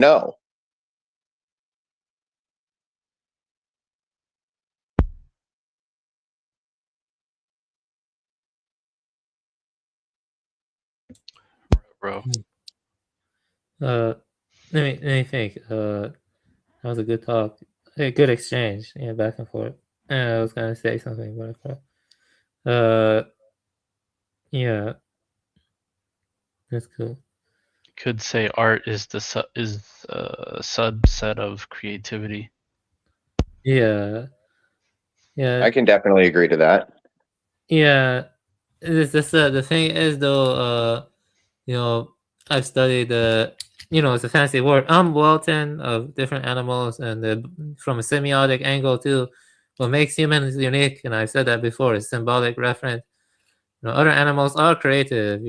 know. Bro. Let me think. That was a good talk. A good exchange. Yeah, back and forth. I was gonna say something, but I forgot. Yeah, that's cool. Could say art is a subset of creativity. Yeah, yeah, I can definitely agree to that. yeah. The thing is though. You know, I've studied it's a fancy word, Walton of different animals, and from a semiotic angle too. What makes humans unique, and I've said that before, is symbolic reference. Other animals are creative,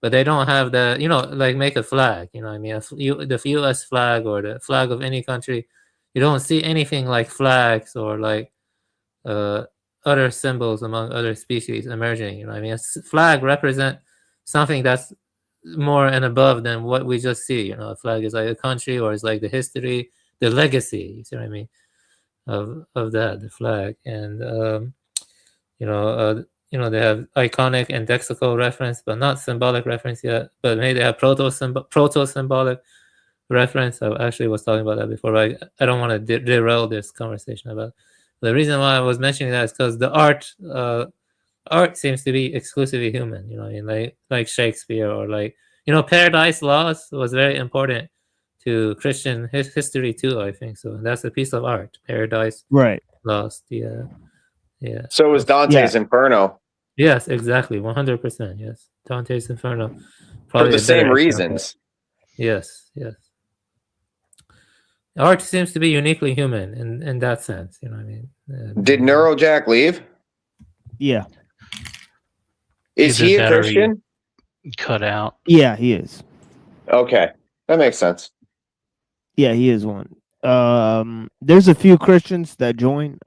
but they don't have the, like make a flag. I mean, the U.S. flag or the flag of any country, you don't see anything like flags or like uh, other symbols among other species emerging. I mean, a flag represent something that's more and above than what we just see. A flag is like a country, or it's like the history, the legacy. You see what I mean? Of that, the flag, and you know, uh, they have iconic and lexical reference, but not symbolic reference yet. But maybe they have proto symbolic reference. I actually was talking about that before, but I don't want to derail this conversation about. The reason why I was mentioning that is because the art seems to be exclusively human. I mean, like Shakespeare, or like Paradise Lost was very important to Christian history too. I think so. And that's a piece of art, Paradise Right. Lost. Yeah, yeah. So was Dante's Inferno. Yes, exactly, 100%. Yes, Dante's Inferno, For probably the a better same example. reasons. Yes, yes. Art seems to be uniquely human in that sense. I mean, Did Neurojack leave? Yeah. Is he a Christian? Cut out. Yeah, he is. Okay, that makes sense. Yeah, he is one. There's a few Christians that join.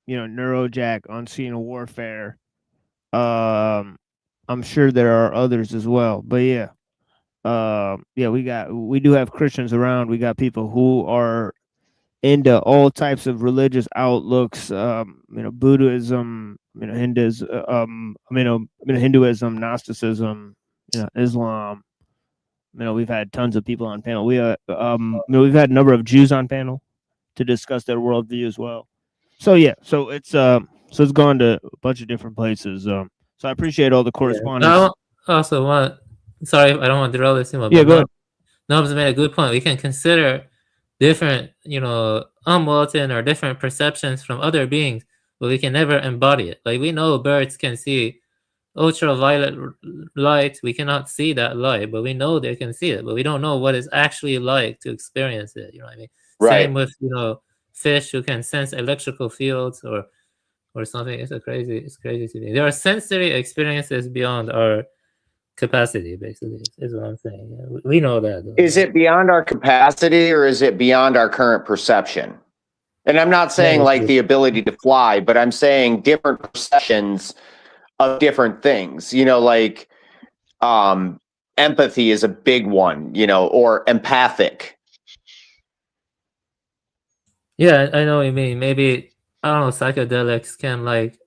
Neurojack, Unseen Warfare. I'm sure there are others as well, but yeah. We do have Christians around. We got people who are into all types of religious outlooks. Buddhism, Hinduism, Gnosticism, Islam. We've had tons of people on panel. We've had a number of Jews on panel to discuss their worldview as well. So yeah, so it's gone to a bunch of different places. So I appreciate all the correspondence. I also want. Sorry, I don't want to derail this too much. Yeah, go ahead. Nob's made a good point. We can consider different, unwelcome or different perceptions from other beings, but we can never embody it. Like, we know birds can see ultraviolet light. We cannot see that light, but we know they can see it, but we don't know what it's actually like to experience it. You know what I mean? Right. Same with, fish who can sense electrical fields or something. It's crazy to me. There are sensory experiences beyond our capacity, basically, is what I'm saying. Yeah, we know that, though. Is it beyond our capacity, or is it beyond our current perception? And I'm not saying like the ability to fly, but I'm saying different perceptions of different things. Like empathy is a big one, or empathic. Yeah, I know what you mean. Maybe, I don't know, psychedelics can, like,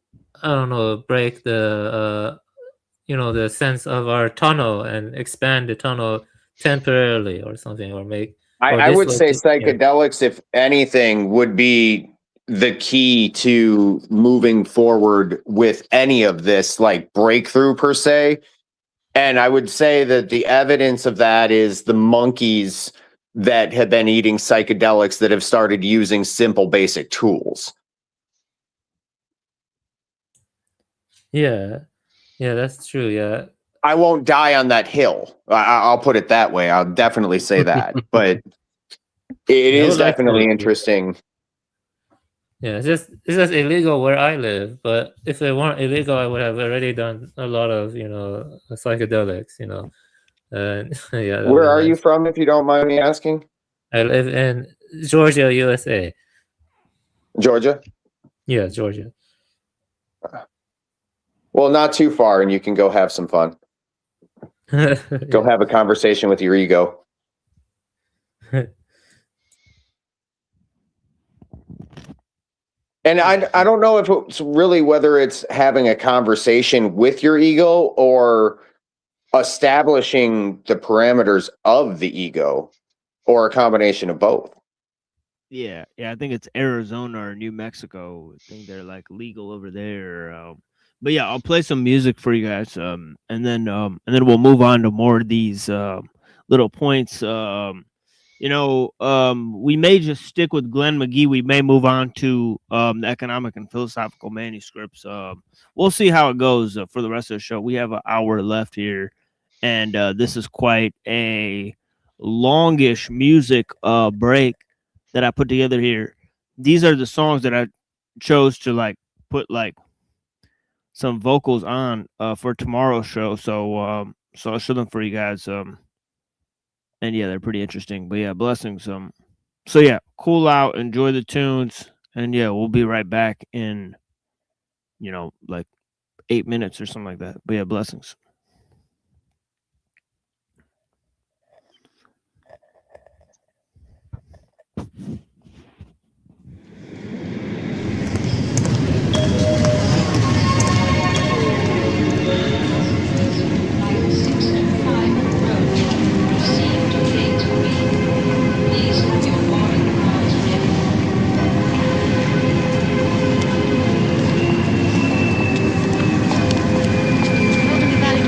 I don't know, break the the sense of our tunnel and expand the tunnel temporarily or something, or make. I would say psychedelics, if anything, would be the key to moving forward with any of this, like, breakthrough per se. And I would say that the evidence of that is the monkeys that have been eating psychedelics that have started using simple, basic tools. Yeah, that's true. Yeah, I won't die on that hill. I'll put it that way. I'll definitely say that. But it is definitely interesting. Yeah, it's just illegal where I live. But if they weren't illegal, I would have already done a lot of psychedelics. Yeah. Where are you from, if you don't mind me asking? I live in Georgia, USA. Georgia? Yeah, Georgia. Well, not too far, and you can go have some fun. Go have a conversation with your ego. And I don't know if it's really whether it's having a conversation with your ego or establishing the parameters of the ego, or a combination of both. Yeah, I think it's Arizona or New Mexico. I think they're like legal over there. But yeah, I'll play some music for you guys, and then we'll move on to more of these little points. We may just stick with Glenn McGee. We may move on to the economic and philosophical manuscripts. We'll see how it goes for the rest of the show. We have an hour left here, and this is quite a longish music break that I put together here. These are the songs that I chose to like put like some vocals on for tomorrow's show. So I'll show them for you guys. And yeah, they're pretty interesting. But yeah, blessings. So yeah, cool out, enjoy the tunes, and yeah, we'll be right back in like 8 minutes or something like that. But yeah, blessings. Valley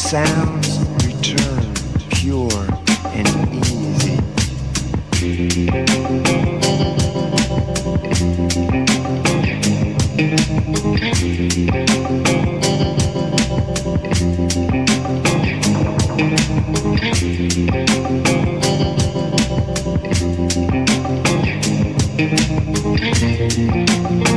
sounds return pure and easy. No mandare via, no mandare via. No mandare via. And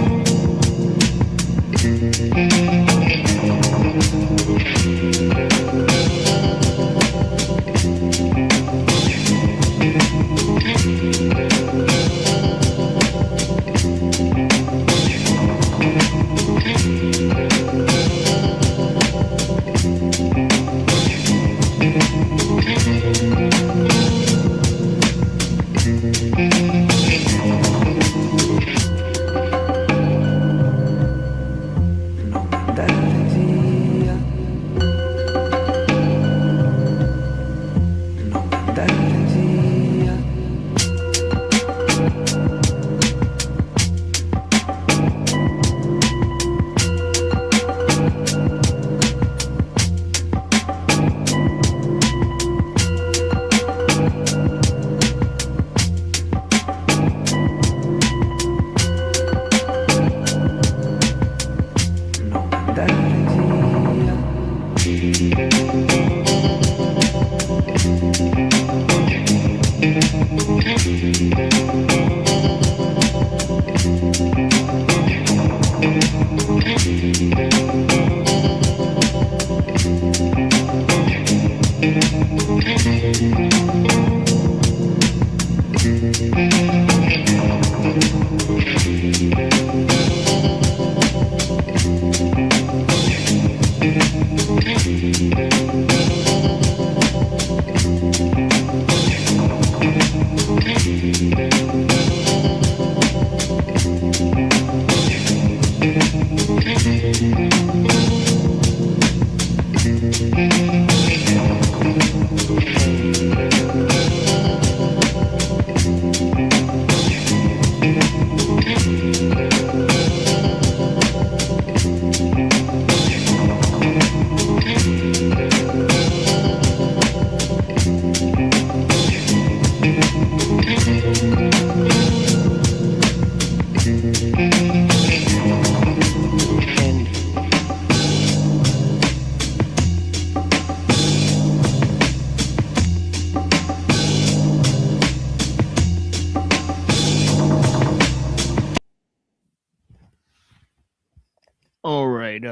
All right.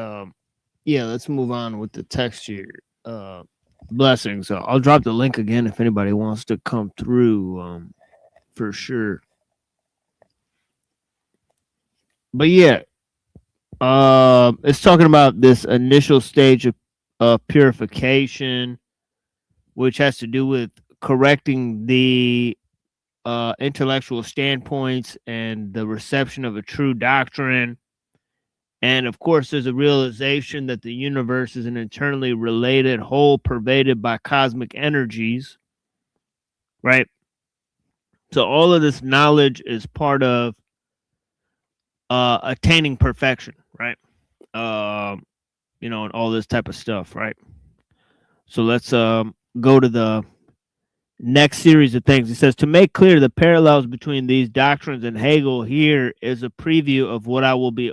Yeah, let's move on with the text here. Blessings. I'll drop the link again if anybody wants to come through. For sure. But yeah, it's talking about this initial stage of purification, which has to do with correcting the intellectual standpoints and the reception of a true doctrine. And of course, there's a realization that the universe is an internally related whole pervaded by cosmic energies, right? So all of this knowledge is part of attaining perfection, right? And all this type of stuff, right? So let's go to the next series of things. It says, to make clear the parallels between these doctrines and Hegel, here is a preview of what I will be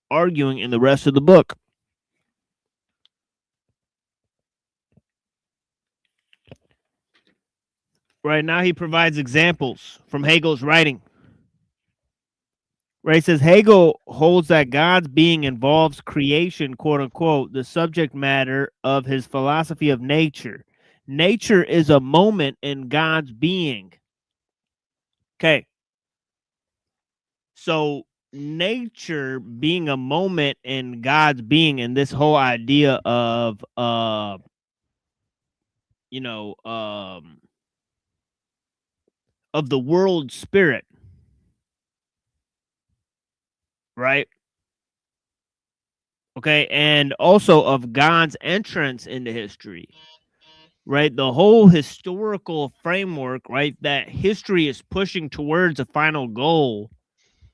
arguing in the rest of the book. Right now, he provides examples from Hegel's writing. Right, he says Hegel holds that God's being involves creation, quote unquote, the subject matter of his philosophy of nature. Nature is a moment in God's being. Okay. So nature being a moment in God's being, and this whole idea of of the world spirit, right? Okay, and also of God's entrance into history, right? The whole historical framework, right? That history is pushing towards a final goal,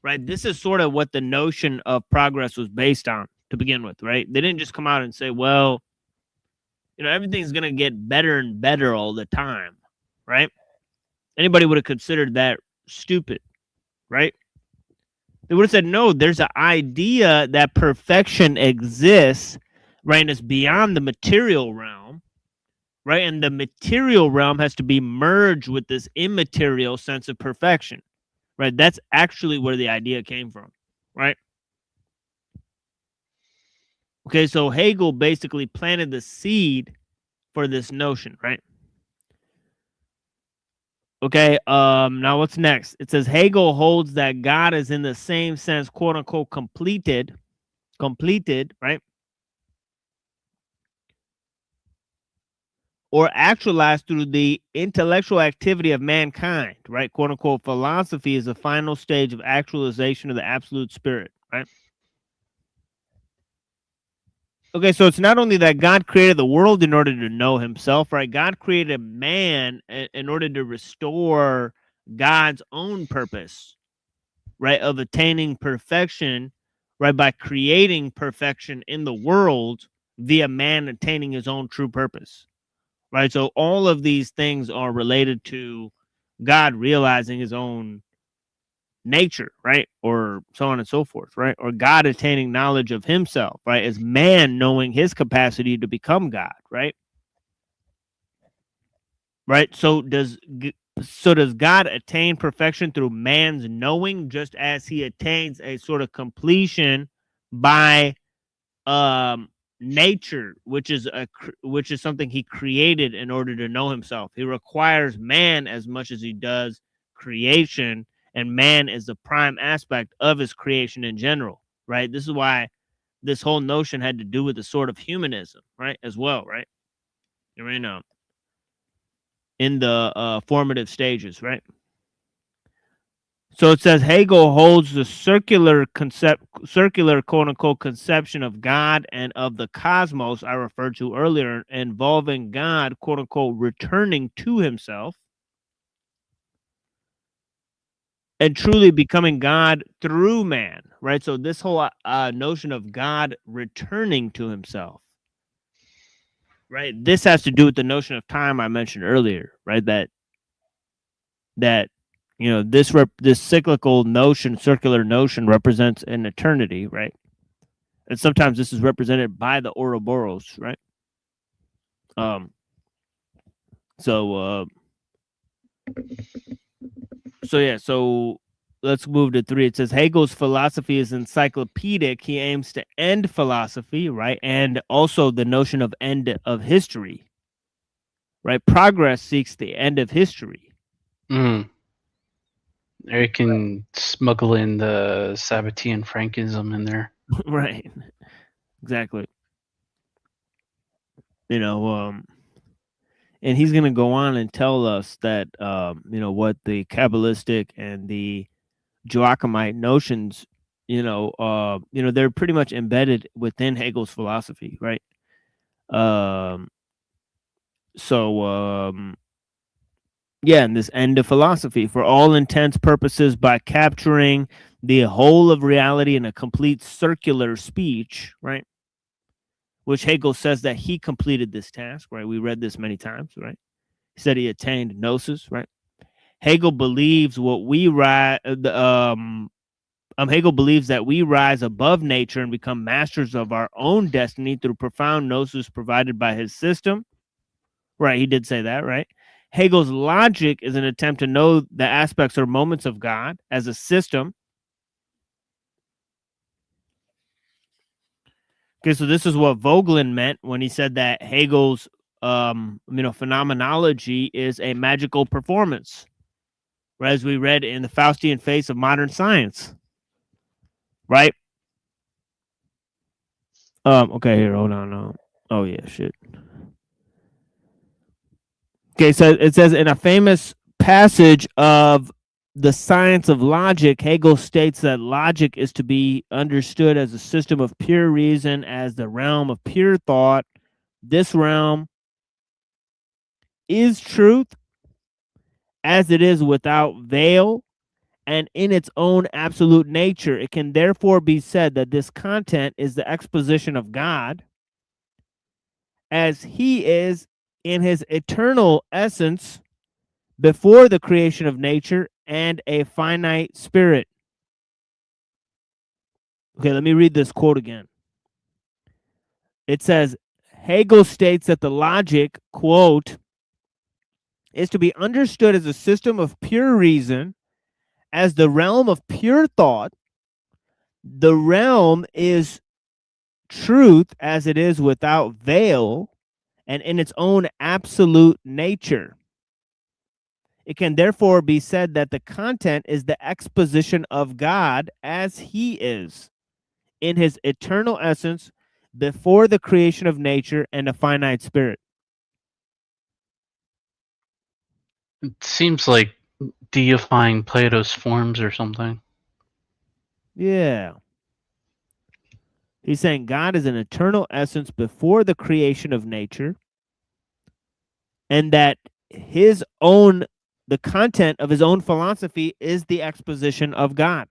right? This is sort of what the notion of progress was based on to begin with, right? They didn't just come out and say, well, everything's going to get better and better all the time, right? Anybody would have considered that stupid, right? They would have said, no, there's an idea that perfection exists, right? And it's beyond the material realm, right? And the material realm has to be merged with this immaterial sense of perfection, right? That's actually where the idea came from, right? Okay, so Hegel basically planted the seed for this notion, right? Okay, now what's next? It says Hegel holds that God is in the same sense, quote unquote, completed, right? Or actualized through the intellectual activity of mankind, right? Quote unquote, philosophy is the final stage of actualization of the absolute spirit, right? Okay, so it's not only that God created the world in order to know himself, right? God created man in order to restore God's own purpose, right? Of attaining perfection, right? By creating perfection in the world via man attaining his own true purpose, right? So all of these things are related to God realizing his own nature, right? Or so on and so forth, right? Or God attaining knowledge of himself, right? As man knowing his capacity to become God, right? Right? So does God attain perfection through man's knowing, just as he attains a sort of completion by nature, which is something he created in order to know himself. He requires man as much as he does creation, and man is the prime aspect of his creation in general, right? This is why this whole notion had to do with the sort of humanism, right, as well, right? You know, in the formative stages, right? So it says Hegel holds the circular quote unquote conception of God and of the cosmos I referred to earlier, involving God quote unquote returning to himself and truly becoming God through man, right? So this whole notion of God returning to himself, right? This has to do with the notion of time I mentioned earlier, right? That this cyclical notion, circular notion, represents an eternity, right? And sometimes this is represented by the Ouroboros, right? So let's move to 3. It says Hegel's philosophy is encyclopedic. He aims to end philosophy, right? And also the notion of end of history, right? Progress seeks the end of history. Or you can smuggle in the Sabbatean Frankism in there. Right. Exactly. And he's going to go on and tell us that, what the Kabbalistic and the Joachimite notions, they're pretty much embedded within Hegel's philosophy, right? And this end of philosophy, for all intents purposes, by capturing the whole of reality in a complete circular speech, right? Which Hegel says that he completed this task, right? We read this many times, right? He said he attained gnosis, right? Hegel believes Hegel believes that we rise above nature and become masters of our own destiny through profound gnosis provided by his system. Right, he did say that, right? Hegel's logic is an attempt to know the aspects or moments of God as a system. Okay, so this is what Vogelin meant when he said that Hegel's phenomenology is a magical performance, right? As we read in the Faustian Face of Modern Science, right? Okay, here, hold on. No. Oh yeah, shit. Okay, so it says in a famous passage of The Science of Logic, Hegel states that logic is to be understood as a system of pure reason, as the realm of pure thought. This realm is truth, as it is without veil, and in its own absolute nature. It can therefore be said that this content is the exposition of God, as he is in his eternal essence before the creation of nature and a finite spirit. Okay, let me read this quote again. It says, Hegel states that the logic, quote, is to be understood as a system of pure reason, as the realm of pure thought. The realm is truth as it is without veil and in its own absolute nature. It can therefore be said that the content is the exposition of God as he is, in his eternal essence, before the creation of nature and a finite spirit. It seems like deifying Plato's forms or something. Yeah. He's saying God is an eternal essence before the creation of nature, and that the content of his own philosophy is the exposition of God.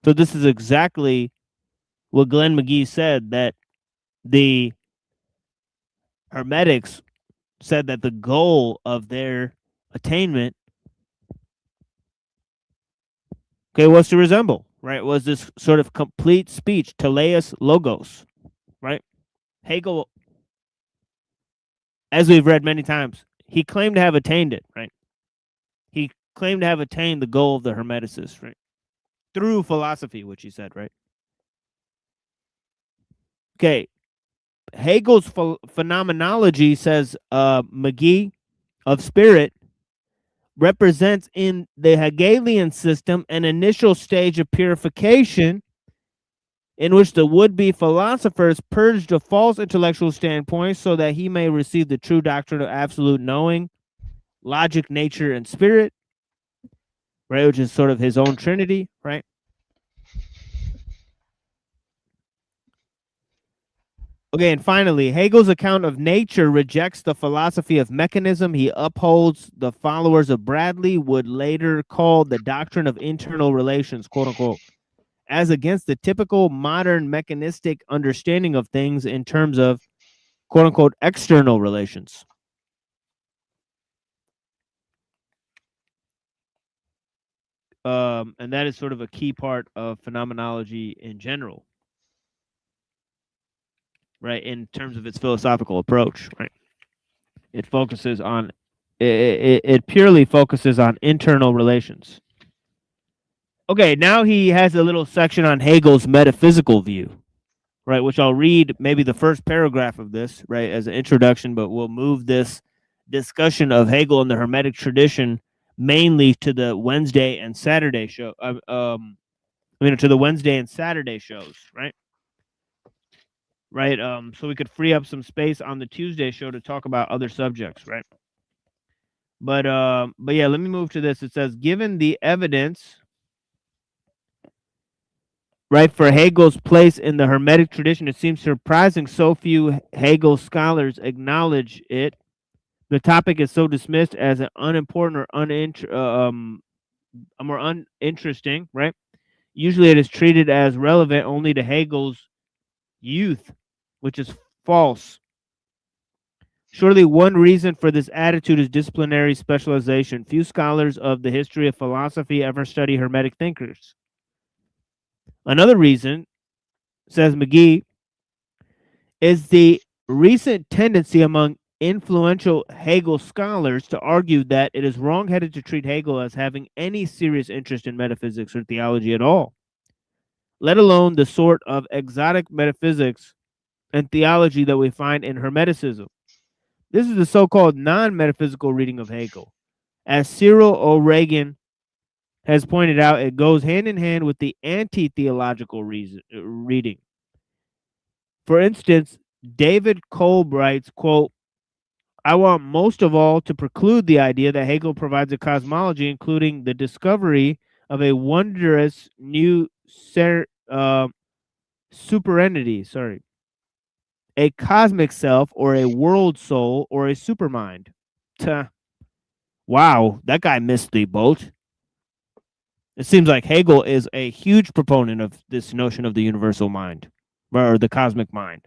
So this is exactly what Glenn McGee said, that the Hermetics said that the goal of their attainment, okay, was to resemble, right? Was this sort of complete speech, teleos logos, right? Hegel, as we've read many times, he claimed to have attained it, right? He claimed to have attained the goal of the Hermeticists, right? Through philosophy, which he said, right? Okay, Hegel's phenomenology, says McGee, of spirit represents in the Hegelian system an initial stage of purification in which the would-be philosophers purged of false intellectual standpoints so that he may receive the true doctrine of absolute knowing, logic, nature, and spirit, right, which is sort of his own trinity, right? Okay, and finally, Hegel's account of nature rejects the philosophy of mechanism. He upholds the followers of Bradley would later call the doctrine of internal relations, quote unquote, as against the typical modern mechanistic understanding of things in terms of, quote unquote, external relations. And that is sort of a key part of phenomenology in general, right? In terms of its philosophical approach, right? It focuses on, it purely focuses on internal relations. Okay, now he has a little section on Hegel's metaphysical view, right? Which I'll read maybe the first paragraph of this, right, as an introduction, but we'll move this discussion of Hegel and the Hermetic tradition mainly to the Wednesday and Saturday show. To the Wednesday and Saturday shows, right? Right. So we could free up some space on the Tuesday show to talk about other subjects, right? But yeah, let me move to this. It says, given the evidence, right, for Hegel's place in the Hermetic tradition, it seems surprising so few Hegel scholars acknowledge it. The topic is so dismissed as an unimportant or more uninteresting, right? Usually it is treated as relevant only to Hegel's youth, which is false. Surely one reason for this attitude is disciplinary specialization. Few scholars of the history of philosophy ever study Hermetic thinkers. Another reason, says McGee, is the recent tendency among influential Hegel scholars to argue that it is wrong-headed to treat Hegel as having any serious interest in metaphysics or theology at all, let alone the sort of exotic metaphysics and theology that we find in Hermeticism. This is the so-called non-metaphysical reading of Hegel. As Cyril O'Regan has pointed out, it goes hand in hand with the anti-theological reading. For instance, David Kolb writes, quote, I want most of all to preclude the idea that Hegel provides a cosmology, including the discovery of a wondrous new superentity, a cosmic self or a world soul or a supermind. Wow, that guy missed the boat. It seems like Hegel is a huge proponent of this notion of the universal mind or the cosmic mind.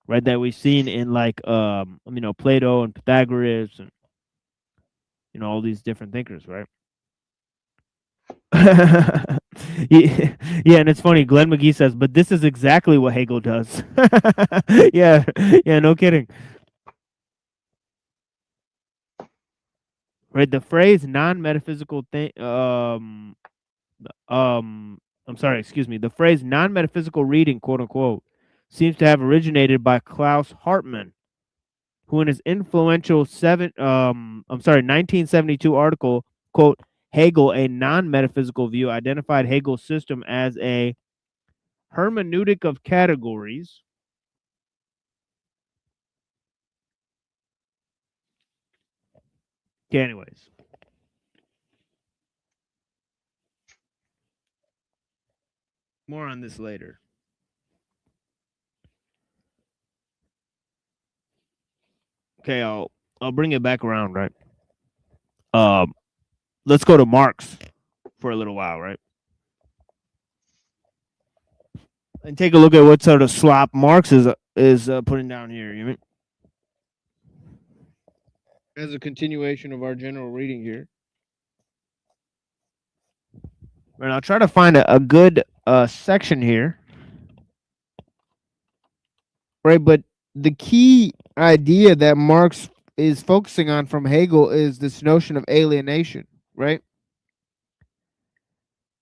right? That we've seen in like Plato and Pythagoras and all these different thinkers, right? Yeah, and it's funny. Glenn McGee says, "But this is exactly what Hegel does." Yeah, no kidding. Right, the phrase non-metaphysical thing. I'm sorry, excuse me. The phrase non-metaphysical reading, quote unquote, seems to have originated by Klaus Hartmann, who in his influential 1972 article, quote, Hegel, a non-metaphysical view, identified Hegel's system as a hermeneutic of categories. Okay, anyways. More on this later. Okay, I'll bring it back around, right? Let's go to Marx for a little while, right? And take a look at what sort of slop Marx is putting down here. You mean? As a continuation of our general reading here. And I'll try to find a good section here. Right, but the key idea that Marx is focusing on from Hegel is this notion of alienation, right?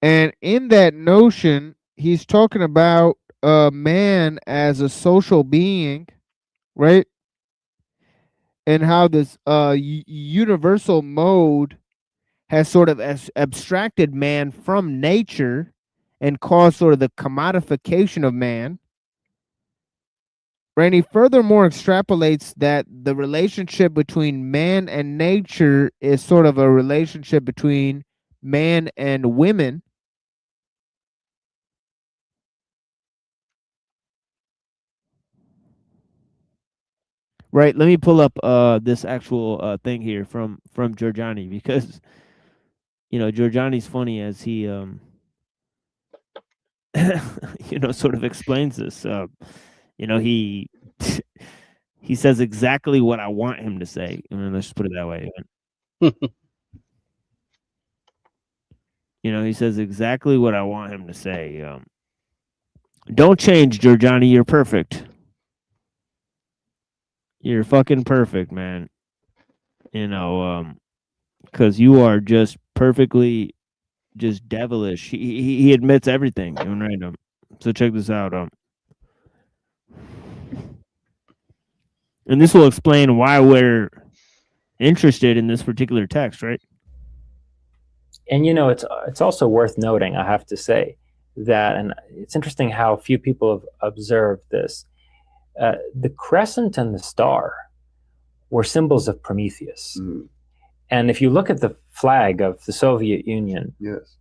And in that notion, he's talking about man as a social being, right? And how this universal mode has sort of abstracted man from nature and caused sort of the commodification of man. Right? And he furthermore extrapolates that the relationship between man and nature is sort of a relationship between man and women. Right. Let me pull up this actual thing here from Giorgiani, because Giorgiani's funny as he sort of explains this. He he says exactly what I want him to say. I mean, let's just put it that way. He says exactly what I want him to say. Don't change, Giorgiani. You're perfect. You're fucking perfect, man. Because you are just perfectly, just devilish. He admits everything. Right? So check this out. And this will explain why we're interested in this particular text, right? And it's also worth noting, I have to say, that, and it's interesting how few people have observed this. The crescent and the star were symbols of Prometheus. Mm. And if you look at the flag of the Soviet Union, Yes.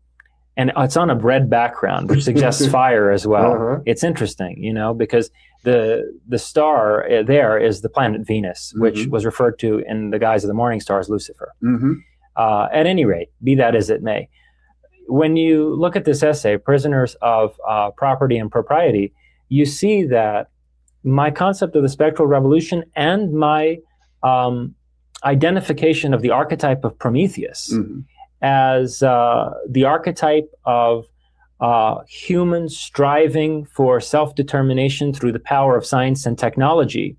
and it's on a red background, which suggests fire as well. Uh-huh. It's interesting, because the star there is the planet Venus, which was referred to in the guise of the morning star as Lucifer. Mm-hmm. At any rate, be that as it may, when you look at this essay, Prisoners of Property and Propriety, you see that my concept of the spectral revolution and my identification of the archetype of Prometheus as the archetype of humans striving for self-determination through the power of science and technology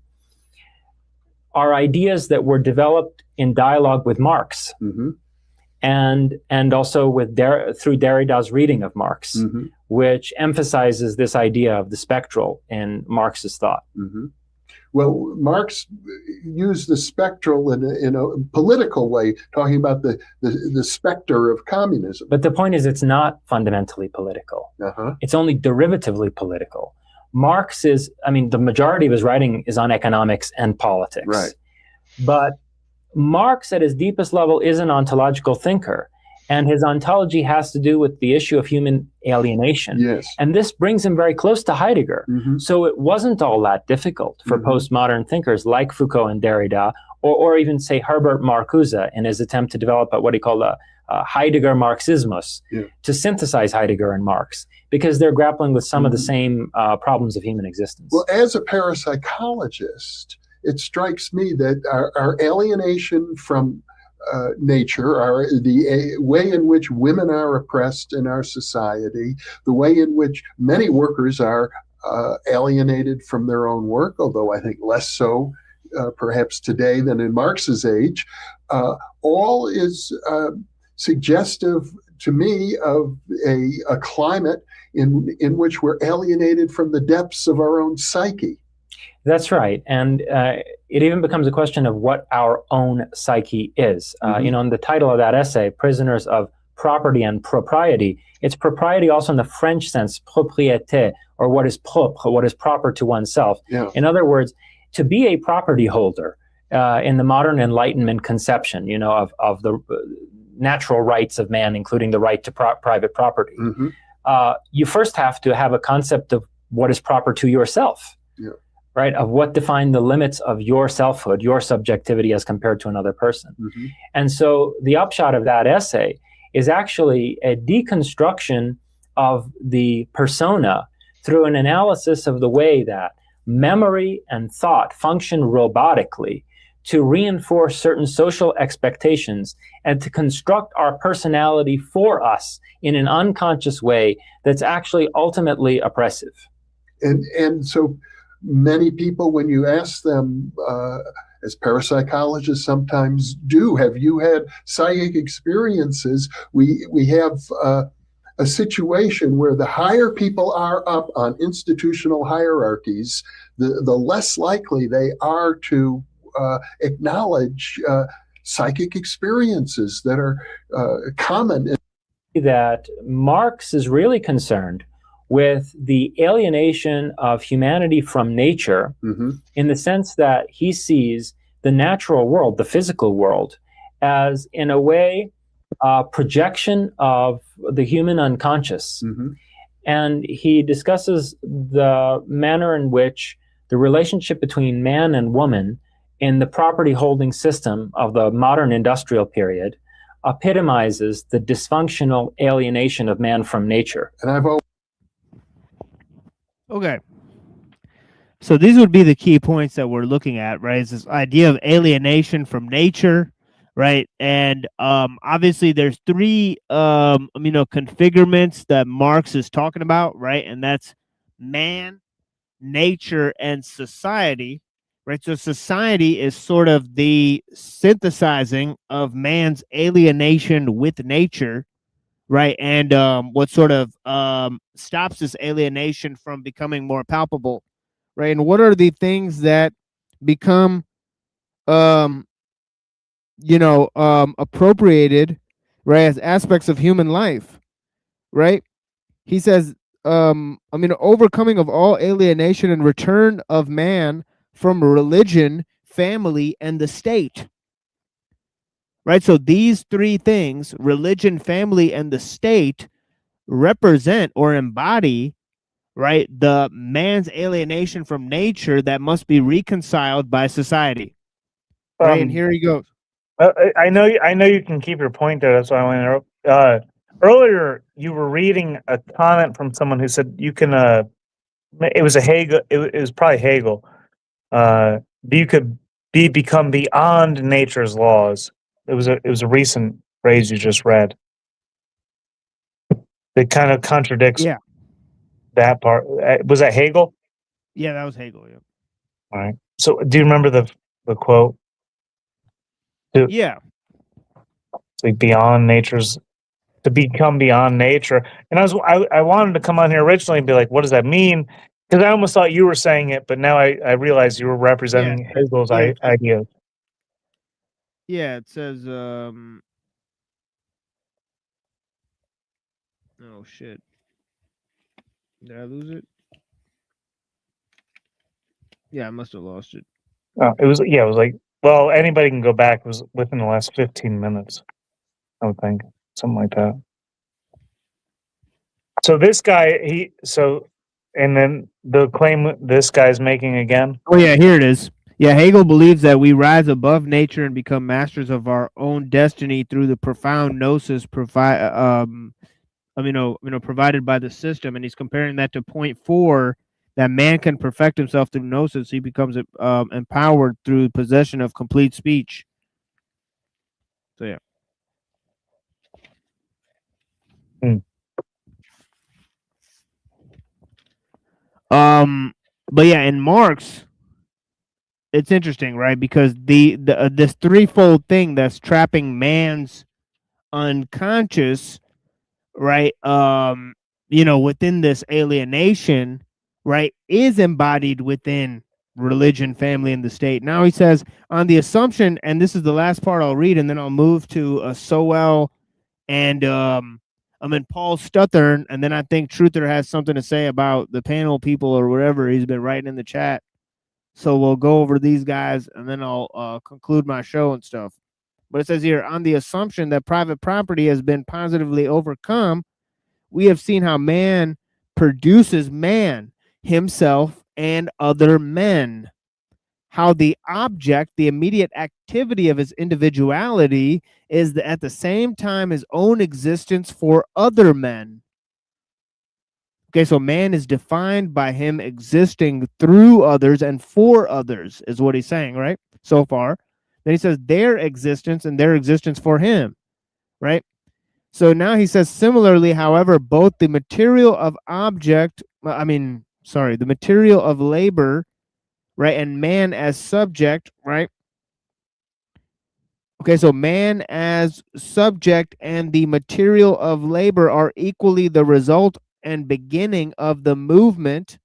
are ideas that were developed in dialogue with Marx, and also with through Derrida's reading of Marx, which emphasizes this idea of the spectral in Marx's thought. Well, Marx used the spectral in a political way, talking about the specter of communism. But the point is, it's not fundamentally political. It's only derivatively political. Marx is, the majority of his writing is on economics and politics. Right. But Marx, at his deepest level, is an ontological thinker. And his ontology has to do with the issue of human alienation. Yes. And this brings him very close to Heidegger. So it wasn't all that difficult for postmodern thinkers like Foucault and Derrida, or even, say, Herbert Marcuse in his attempt to develop what he called a Heidegger Marxismus Yeah. to synthesize Heidegger and Marx, because they're grappling with some of the same problems of human existence. Well, as a parapsychologist, it strikes me that our alienation from nature, the way in which women are oppressed in our society, the way in which many workers are alienated from their own work, although I think less so perhaps today than in Marx's age, all is suggestive to me of a climate in which we're alienated from the depths of our own psyche. That's right. And it even becomes a question of what our own psyche is. You know, in the title of that essay, Prisoners of Property and Propriety, it's propriety also in the French sense, propriété, or what is propre, what is proper to oneself. Yeah. In other words, to be a property holder in the modern Enlightenment conception, you know, of the natural rights of man, including the right to private property, you first have to have a concept of what is proper to yourself. Yeah. Right, of what define the limits of your selfhood, your subjectivity as compared to another person. And so the upshot of that essay is actually a deconstruction of the persona through an analysis of the way that memory and thought function robotically to reinforce certain social expectations and to construct our personality for us in an unconscious way that's actually ultimately oppressive. And so many people, when you ask them, as parapsychologists sometimes do, have you had psychic experiences? We have a situation where the higher people are up on institutional hierarchies, the less likely they are to acknowledge psychic experiences that are common. That Marx is really concerned with the alienation of humanity from nature, in the sense that he sees the natural world, the physical world, as in a way a projection of the human unconscious. And he discusses the manner in which the relationship between man and woman in the property holding system of the modern industrial period epitomizes the dysfunctional alienation of man from nature. And I've always Okay. So these would be the key points that we're looking at, right? Is this idea of alienation from nature, right? And obviously there's three configurements that Marx is talking about, right? And that's man, nature, and society, right? So society is sort of the synthesizing of man's alienation with nature, right? And what sort of stops this alienation from becoming more palpable, right? And what are the things that become appropriated, right, as aspects of human life, right? He says overcoming of all alienation and return of man from religion, family, and the state. Right, so these three things, religion, family, and the state, represent or embody, right, the man's alienation from nature that must be reconciled by society. Right, and here he goes. I know you can keep your point there. That's why I want to interrupt. Earlier, you were reading a comment from someone who said you can. It was a Hegel. It was probably Hegel. You could become beyond nature's laws. It was a recent phrase you just read. It kind of contradicts that part. Was that Hegel? Yeah, that was Hegel. Yeah. All right. So, do you remember the quote? Yeah. It's like beyond nature's, to become beyond nature. And I wanted to come on here originally and be like, what does that mean? Because I almost thought you were saying it, but now I realize you were representing Hegel's ideas. Yeah, it says oh shit. Did I lose it? Yeah, I must have lost it. It was like, well, anybody can go back. It was within the last 15 minutes, I would think. Something like that. So this guy, and then the claim this guy's making again. Oh yeah, here it is. Yeah, Hegel believes that we rise above nature and become masters of our own destiny through the profound gnosis provided by the system, and he's comparing that to point 4, that man can perfect himself through gnosis. He becomes empowered through possession of complete speech. So yeah. But yeah, in Marx, it's interesting, right? Because this threefold thing that's trapping man's unconscious, right? Within this alienation, right, is embodied within religion, family, and the state. Now he says, on the assumption, and this is the last part I'll read, and then I'll move to Sowell and Paul Stuthern, and then I think Truther has something to say about the panel people or whatever he's been writing in the chat. So we'll go over these guys, and then I'll conclude my show and stuff. But it says here, on the assumption that private property has been positively overcome, we have seen how man produces man, himself, and other men. How the object, the immediate activity of his individuality, is at the same time his own existence for other men. Okay, so man is defined by him existing through others and for others, is what he's saying, right? So far. Then he says their existence and their existence for him, right? So now he says, similarly, however, both the material of the material of labor, right, and man as subject, right? Okay, so man as subject and the material of labor are equally the result and beginning of the movement,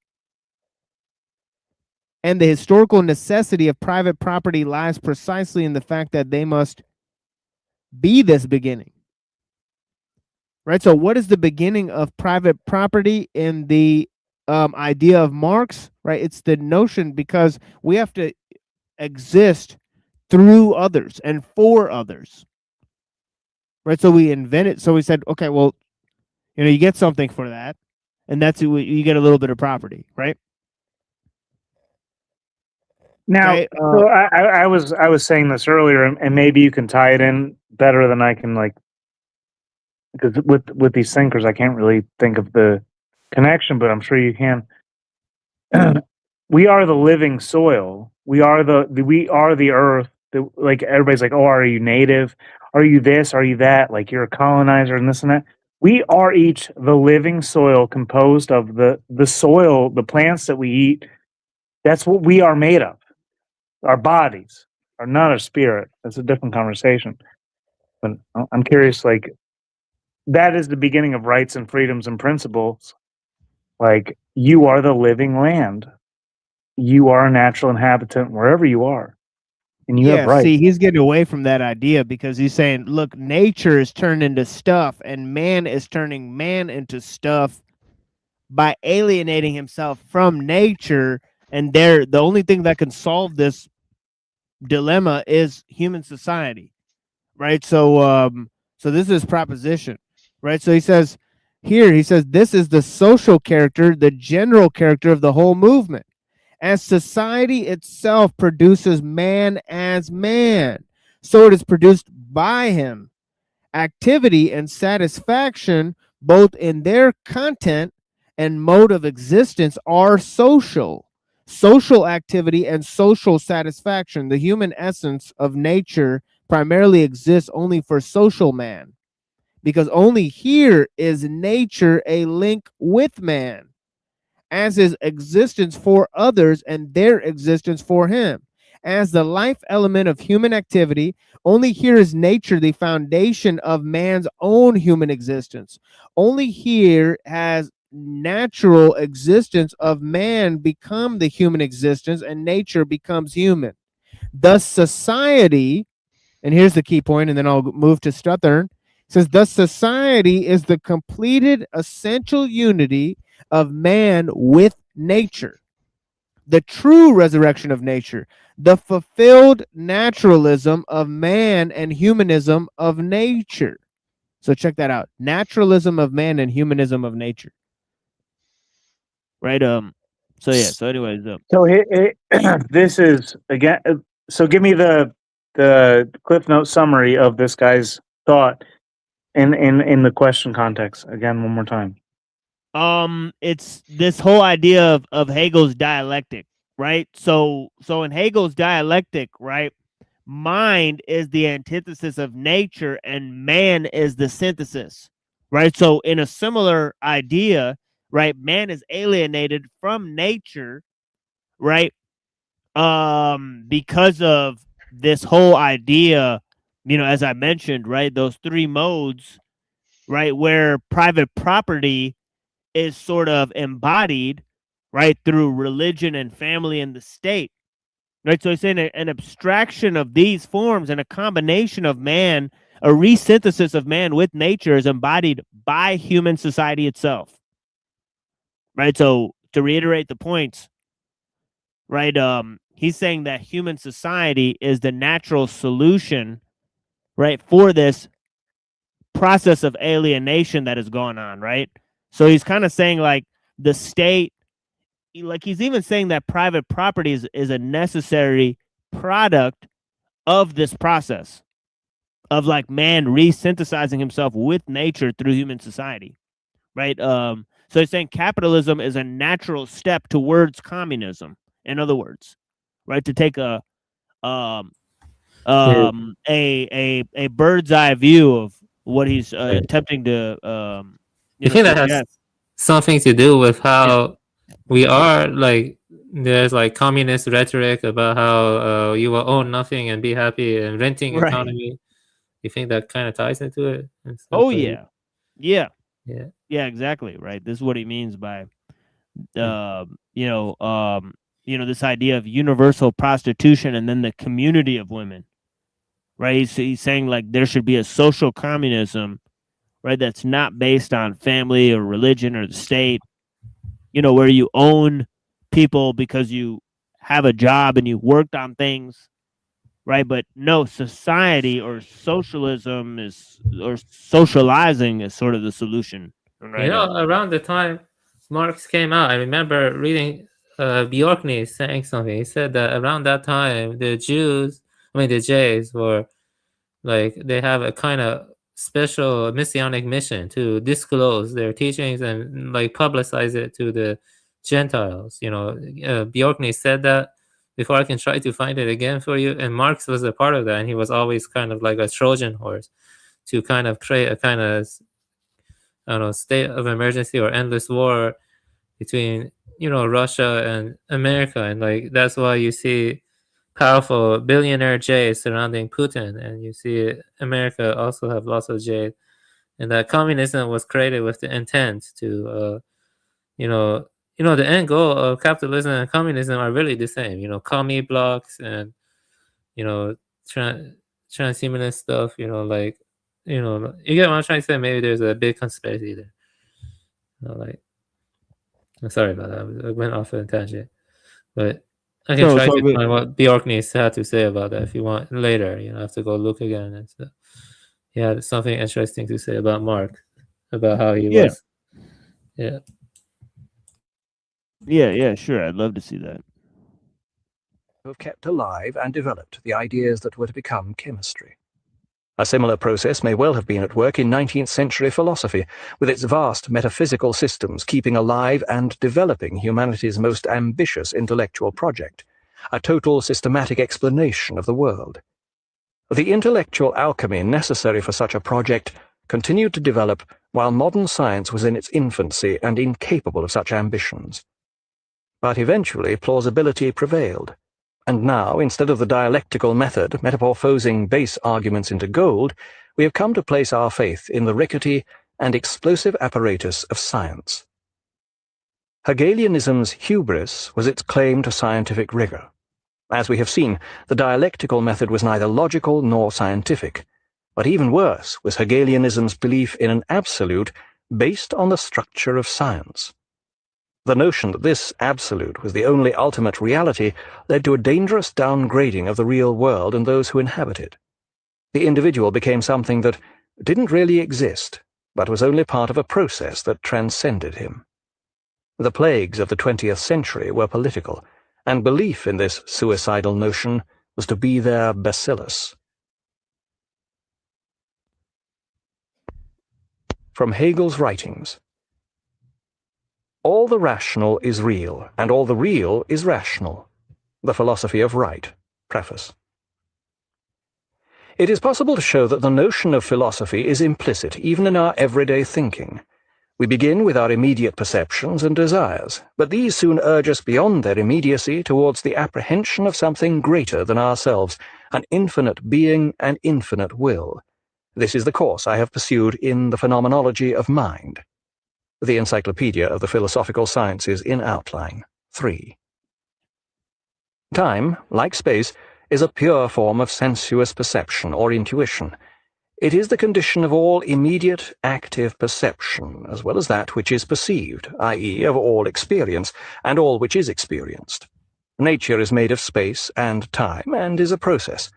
and the historical necessity of private property lies precisely in the fact that they must be this beginning. Right? So what is the beginning of private property in the idea of Marx? Right? It's the notion, because we have to exist through others and for others. Right? So we invented, so we said, okay, well, you get something for that, and that's you get a little bit of property, right? Now, Right, so I was saying this earlier, and maybe you can tie it in better than I can, like, because with these thinkers, I can't really think of the connection, but I'm sure you can. We are the living soil. We are the earth. Like, everybody's like, oh, are you native? Are you this? Are you that? Like, you're a colonizer and this and that. We are each the living soil composed of the soil, the plants that we eat. That's what we are made of. Our bodies are not our spirit. That's a different conversation. But I'm curious, like, that is the beginning of rights and freedoms and principles. Like, you are the living land. You are a natural inhabitant wherever you are. And you have rights. See, he's getting away from that idea, because he's saying, look, nature is turned into stuff, and man is turning man into stuff by alienating himself from nature. And the only thing that can solve this dilemma is human society, right? So this is proposition, right? So he says this is the social character, the general character of the whole movement. As society itself produces man as man, so it is produced by him. Activity and satisfaction, both in their content and mode of existence, are social. Social activity and social satisfaction, the human essence of nature, primarily exists only for social man, because only here is nature a link with man, as his existence for others and their existence for him. As the life element of human activity, only here is nature the foundation of man's own human existence. Only here has natural existence of man become the human existence, and nature becomes human. Thus, society, and here's the key point, and then I'll move to Stuthern, says, thus society is the completed essential unity of man with nature, the true resurrection of nature, the fulfilled naturalism of man and humanism of nature. So check that out. Naturalism of man and humanism of nature. Right? So yeah. So anyways, So this is again. So give me the Cliff Note summary of this guy's thought in the question context again one more time. it's this whole idea of Hegel's dialectic, right? So in Hegel's dialectic, right, mind is the antithesis of nature and man is the synthesis, right? So in a similar idea, right, man is alienated from nature, right? Because of this whole idea, as I mentioned, right, those three modes, right, where private property is sort of embodied, right, through religion and family and the state, right? So it's in an abstraction of these forms and a combination of man, a resynthesis of man with nature is embodied by human society itself, right? So to reiterate the points, right, he's saying that human society is the natural solution, right, for this process of alienation that is going on, right? So he's kind of saying like the state, like he's even saying that private property is a necessary product of this process of like man resynthesizing himself with nature through human society, right? So he's saying capitalism is a natural step towards communism. In other words, right, to take a bird's eye view of what he's attempting to You think that has suggest. something to do with how we are like? There's like communist rhetoric about how you will own nothing and be happy and renting Right. economy. You think that kind of ties into it? And stuff, Oh or- yeah, yeah. exactly, right. This is what he means by this idea of universal prostitution and then the community of women, right? He's saying like there should be a social communism, right, that's not based on family or religion or the state, where you own people because you have a job and you worked on things, right? But no, society or socialism or socializing is sort of the solution, right? You know, around the time Marx came out, I remember reading Bjorkney saying something. He said that around that time, the Jays were like, they have a kind of special messianic mission to disclose their teachings and like publicize it to the Gentiles. Bjorkney said that before. I can try to find it again for you. And Marx was a part of that, and he was always kind of like a Trojan horse to kind of create a kind of, I don't know, state of emergency or endless war between Russia and America. And like that's why you see powerful billionaire Jays surrounding Putin, and you see America also have lots of Jays, and that communism was created with the intent to the end goal of capitalism and communism are really the same. Commie blocks and transhumanist stuff. You get what I'm trying to say. Maybe there's a big conspiracy there. I'm sorry about that. I went off on a tangent, but I can try to find what Bjorkney had to say about that if you want later. I have to go look again and stuff. He had something interesting to say about Mark, about how he was. Yeah. Yeah, sure. I'd love to see that. Have kept alive and developed the ideas that were to become chemistry. A similar process may well have been at work in 19th century philosophy, with its vast metaphysical systems keeping alive and developing humanity's most ambitious intellectual project, a total systematic explanation of the world. The intellectual alchemy necessary for such a project continued to develop while modern science was in its infancy and incapable of such ambitions. But eventually plausibility prevailed. And now, instead of the dialectical method metamorphosing base arguments into gold, we have come to place our faith in the rickety and explosive apparatus of science. Hegelianism's hubris was its claim to scientific rigor. As we have seen, the dialectical method was neither logical nor scientific, but even worse was Hegelianism's belief in an absolute based on the structure of science. The notion that this absolute was the only ultimate reality led to a dangerous downgrading of the real world and those who inhabit it. The individual became something that didn't really exist, but was only part of a process that transcended him. The plagues of the 20th century were political, and belief in this suicidal notion was to be their bacillus. From Hegel's writings. All the rational is real, and all the real is rational. The Philosophy of Right. Preface. It is possible to show that the notion of philosophy is implicit even in our everyday thinking. We begin with our immediate perceptions and desires, but these soon urge us beyond their immediacy towards the apprehension of something greater than ourselves, an infinite being and infinite will. This is the course I have pursued in The Phenomenology of Mind. The Encyclopedia of the Philosophical Sciences in Outline. 3. Time, like space, is a pure form of sensuous perception or intuition. It is the condition of all immediate, active perception, as well as that which is perceived, i.e., of all experience, and all which is experienced. Nature is made of space and time, and is a process.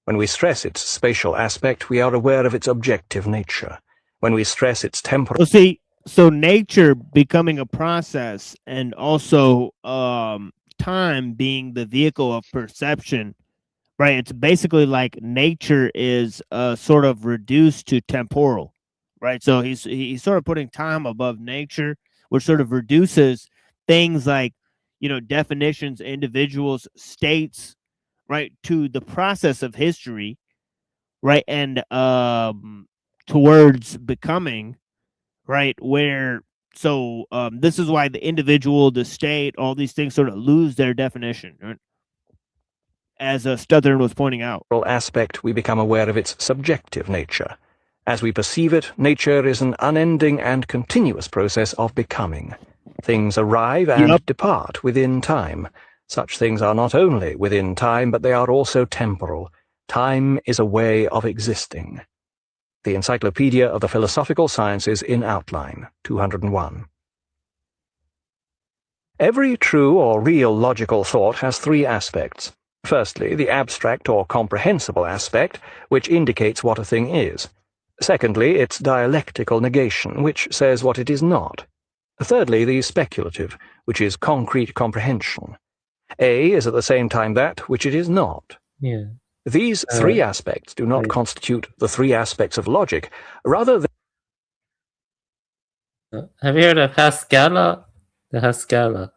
When we stress its spatial aspect, we are aware of its objective nature. When we stress its temporal... Well, see, so nature becoming a process, and also time being the vehicle of perception, right? It's basically like nature is sort of reduced to temporal, right? So he's sort of putting time above nature, which sort of reduces things like, you know, definitions, individuals, states, right, to the process of history, right, and towards becoming, right, where this is why the individual, the state, all these things sort of lose their definition, right? As Stuthern was pointing out. aspect, we become aware of its subjective nature. As we perceive it, nature is an unending and continuous process of becoming. Things arrive and depart within time. Such things are not only within time, but they are also temporal. Time is a way of existing. The Encyclopedia of the Philosophical Sciences in Outline, 201. Every true or real logical thought has three aspects. Firstly, the abstract or comprehensible aspect, which indicates what a thing is. Secondly, its dialectical negation, which says what it is not. Thirdly, the speculative, which is concrete comprehension. A is at the same time that which it is not. Yeah. These three aspects do not constitute the three aspects of logic. Rather, have you heard of Haskala? The Haskala.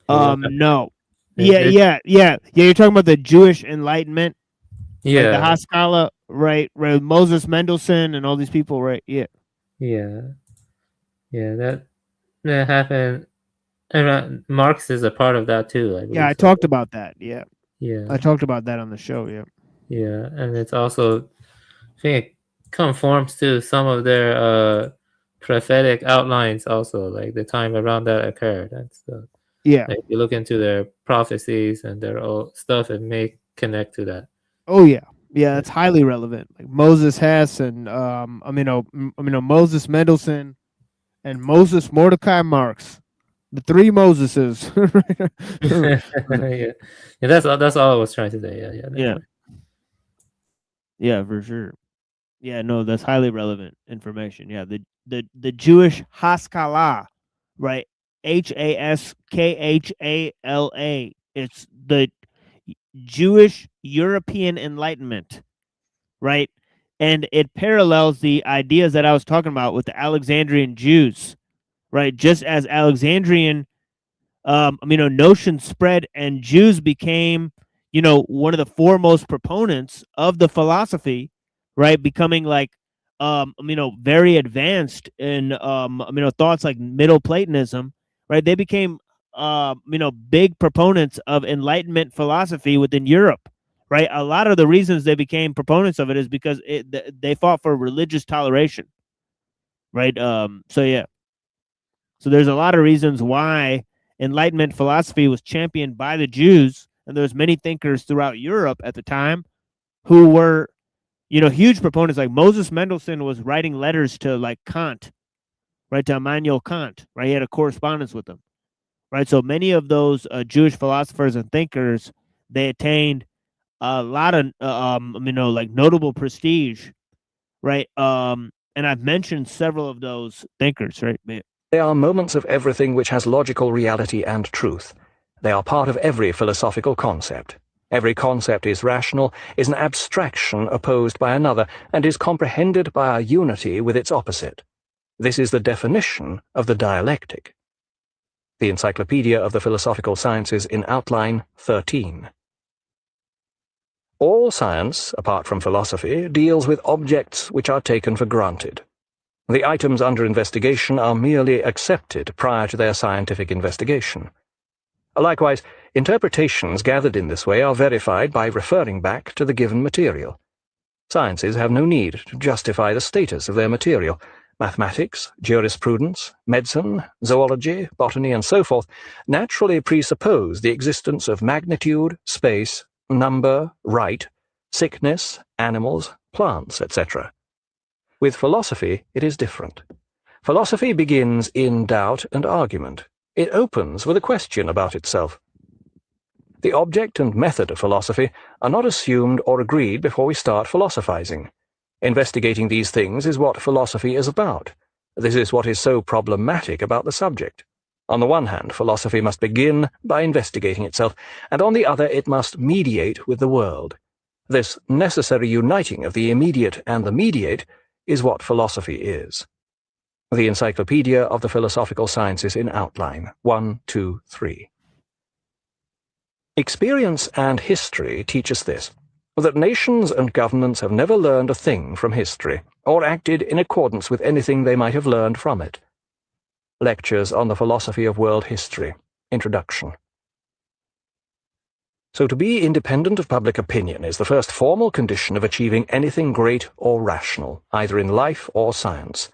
No. Yeah. You're talking about the Jewish Enlightenment. Yeah. Like the Haskalah, right? Moses Mendelssohn and all these people, right? Yeah. Yeah. That happened. And Marx is a part of that too. I believe. Yeah, I talked about that. Yeah. Yeah. I talked about that on the show. Yeah. Yeah, and it's also, I think it conforms to some of their prophetic outlines also, like the time around that occurred and stuff. Yeah. Like if you look into their prophecies and their old stuff, it may connect to that. Oh yeah. Yeah, it's highly relevant. Like Moses Hess and Moses Mendelssohn and Moses Mordecai Marx. The three Moseses. Yeah, that's all I was trying to say. Yeah. Yeah, for sure. Yeah, no, that's highly relevant information. Yeah, the Jewish Haskalah, right? Haskala. It's the Jewish European Enlightenment, right? And it parallels the ideas that I was talking about with the Alexandrian Jews, right? Just as Alexandrian notions spread and Jews became, one of the foremost proponents of the philosophy, right? Becoming like, very advanced in, thoughts like Middle Platonism, right? They became, big proponents of Enlightenment philosophy within Europe, right? A lot of the reasons they became proponents of it is because they fought for religious toleration, right? So yeah. So there's a lot of reasons why Enlightenment philosophy was championed by the Jews, and there's many thinkers throughout Europe at the time who were, huge proponents. Like Moses Mendelssohn was writing letters to like Kant, right, to Immanuel Kant, right? He had a correspondence with him, right? So many of those Jewish philosophers and thinkers, they attained a lot of, like notable prestige, right? And I've mentioned several of those thinkers, right? They are moments of everything which has logical reality and truth. They are part of every philosophical concept. Every concept is rational, is an abstraction opposed by another, and is comprehended by a unity with its opposite. This is the definition of the dialectic. The Encyclopedia of the Philosophical Sciences in Outline 13. All science, apart from philosophy, deals with objects which are taken for granted. The items under investigation are merely accepted prior to their scientific investigation. Likewise, interpretations gathered in this way are verified by referring back to the given material. Sciences have no need to justify the status of their material. Mathematics, jurisprudence, medicine, zoology, botany, and so forth naturally presuppose the existence of magnitude, space, number, right, sickness, animals, plants, etc. With philosophy, it is different. Philosophy begins in doubt and argument. It opens with a question about itself. The object and method of philosophy are not assumed or agreed before we start philosophizing. Investigating these things is what philosophy is about. This is what is so problematic about the subject. On the one hand, philosophy must begin by investigating itself, and on the other it must mediate with the world. This necessary uniting of the immediate and the mediate is what philosophy is. The Encyclopedia of the Philosophical Sciences in Outline, 1, 2, 3. Experience and history teach us this, that nations and governments have never learned a thing from history, or acted in accordance with anything they might have learned from it. Lectures on the Philosophy of World History, Introduction. So to be independent of public opinion is the first formal condition of achieving anything great or rational, either in life or science.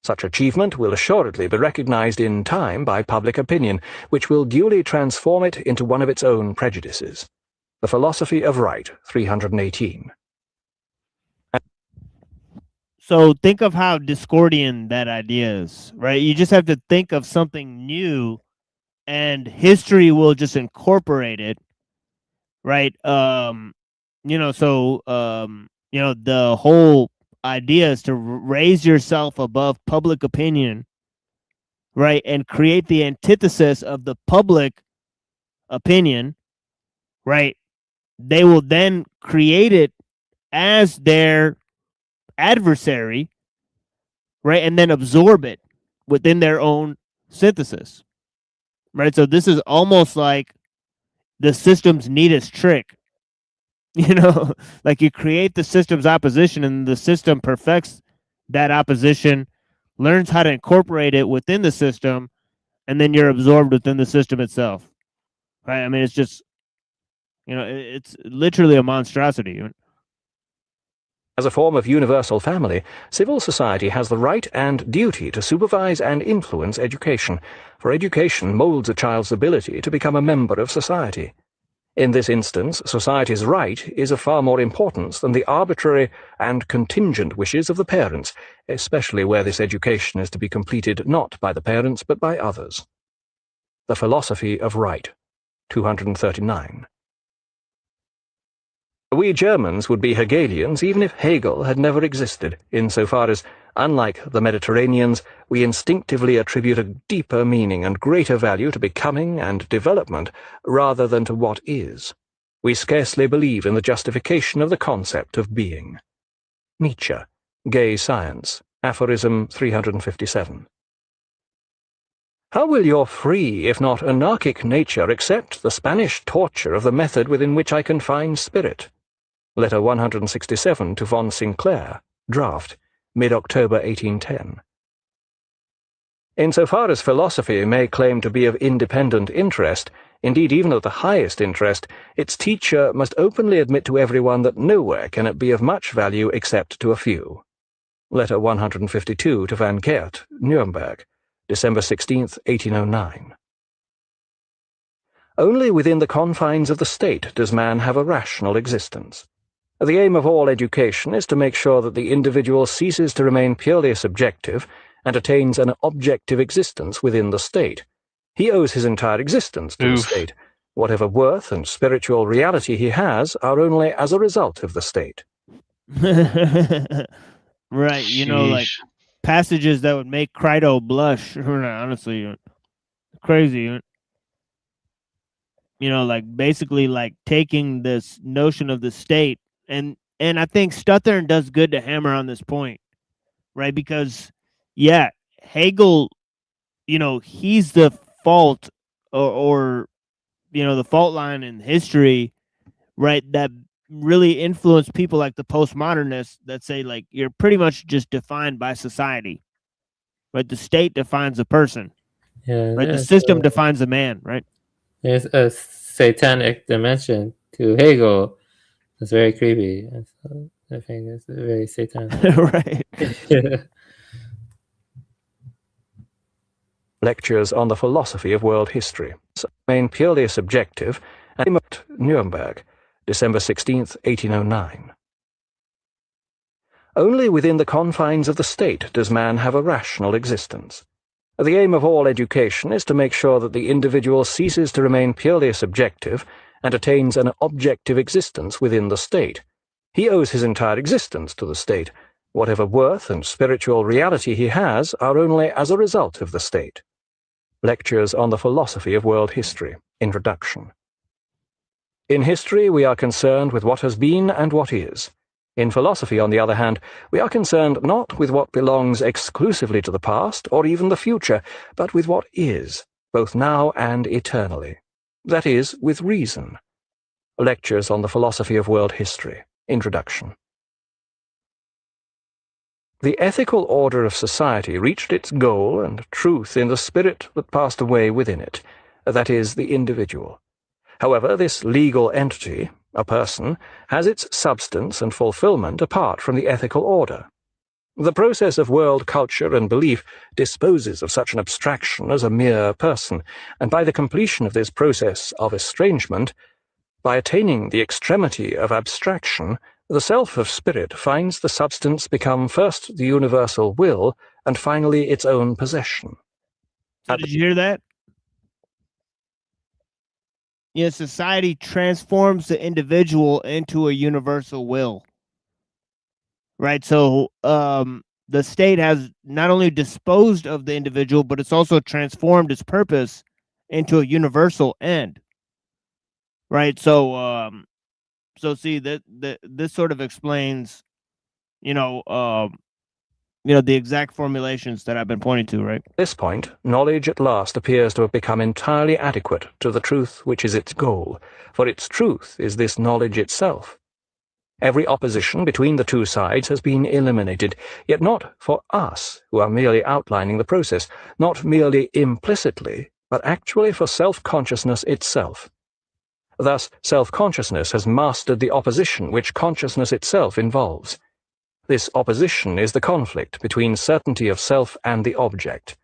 Such achievement will assuredly be recognized in time by public opinion, which will duly transform it into one of its own prejudices. The Philosophy of Right, 318. So think of how Discordian that idea is, right? You just have to think of something new, and history will just incorporate it, right? The whole idea is to raise yourself above public opinion, right? And create the antithesis of the public opinion, right? They will then create it as their adversary, right? And then absorb it within their own synthesis, right? So this is almost like the system's neatest trick. Like you create the system's opposition and the system perfects that opposition, learns how to incorporate it within the system, and then you're absorbed within the system itself, right? I mean, it's just, it's literally a monstrosity. As a form of universal family, civil society has the right and duty to supervise and influence education, for education molds a child's ability to become a member of society. In this instance, society's right is of far more importance than the arbitrary and contingent wishes of the parents, especially where this education is to be completed not by the parents but by others. The Philosophy of Right, 239. We Germans would be Hegelians even if Hegel had never existed, insofar as, unlike the Mediterraneans, we instinctively attribute a deeper meaning and greater value to becoming and development rather than to what is. We scarcely believe in the justification of the concept of being. Nietzsche, Gay Science, Aphorism 357. How will your free, if not anarchic nature accept the Spanish torture of the method within which I confine spirit? Letter 167 to von Sinclair, draft, mid-October 1810. Insofar as philosophy may claim to be of independent interest, indeed even of the highest interest, its teacher must openly admit to everyone that nowhere can it be of much value except to a few. Letter 152 to Van Kert, Nuremberg, December 16, 1809. Only within the confines of the state does man have a rational existence. The aim of all education is to make sure that the individual ceases to remain purely subjective and attains an objective existence within the state. He owes his entire existence to the state. Whatever worth and spiritual reality he has are only as a result of the state. Right, you know, like Sheesh. passages that would make Crito blush. Honestly, crazy. You know, like basically like taking this notion of the state, and I think Stuthern does good to hammer on this point, right? Because yeah, Hegel, you know, he's the fault, or you know, the fault line in history, right? That really influenced people like the postmodernists that say like you're pretty much just defined by society, right? The state defines a person, Yeah, right? The system defines a man, right? there's a satanic dimension to Hegel. It's very creepy. And so I think it's very satanic. Right. Yeah. Lectures on the philosophy of world history remain purely subjective and at Nuremberg, December 16th, 1809. Only within the confines of the state does man have a rational existence. The aim of all education is to make sure that the individual ceases to remain purely subjective and attains an objective existence within the state. He owes his entire existence to the state. Whatever worth and spiritual reality he has are only as a result of the state. Lectures on the Philosophy of World History, Introduction. In history, we are concerned with what has been and what is. In philosophy, on the other hand, we are concerned not with what belongs exclusively to the past or even the future, but with what is, both now and eternally. That is, with reason. Lectures on the Philosophy of World History, Introduction. The ethical order of society reached its goal and truth in the spirit that passed away within it, that is, the individual. However, this legal entity, a person, has its substance and fulfillment apart from the ethical order. The process of world culture and belief disposes of such an abstraction as a mere person, and by the completion of this process of estrangement, by attaining the extremity of abstraction, the self of spirit finds the substance become first the universal will, and finally its own possession. So did you hear that? Yeah, society transforms the individual into a universal will. Right. So the state has not only disposed of the individual, but it's also transformed its purpose into a universal end. Right. So see that this sort of explains, the exact formulations that I've been pointing to, right? At this point, knowledge at last appears to have become entirely adequate to the truth which is its goal, for its truth is this knowledge itself. Every opposition between the two sides has been eliminated, yet not for us, who are merely outlining the process, not merely implicitly, but actually for self-consciousness itself. Thus, self-consciousness has mastered the opposition which consciousness itself involves. This opposition is the conflict between certainty of self and the object.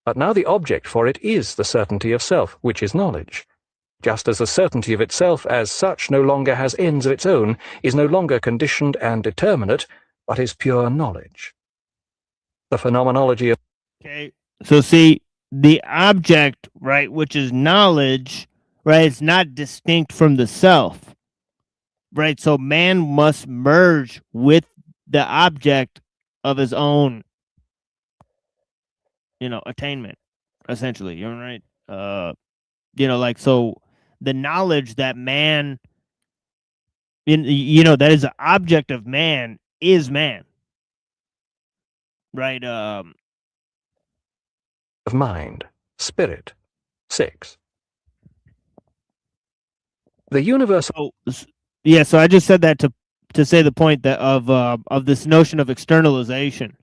But now the object for it is the certainty of self, which is knowledge. Just as the certainty of itself as such no longer has ends of its own, is no longer conditioned and determinate, but is pure knowledge. The phenomenology of... Okay. So see, the object, right, which is knowledge, right, it's not distinct from the self. Right. So man must merge with the object of his own, attainment, essentially. You're right. So the knowledge that man, that is the object of man is man. Right. of mind, spirit. 6. The universal... So I just said that to say the point that of this notion of externalization,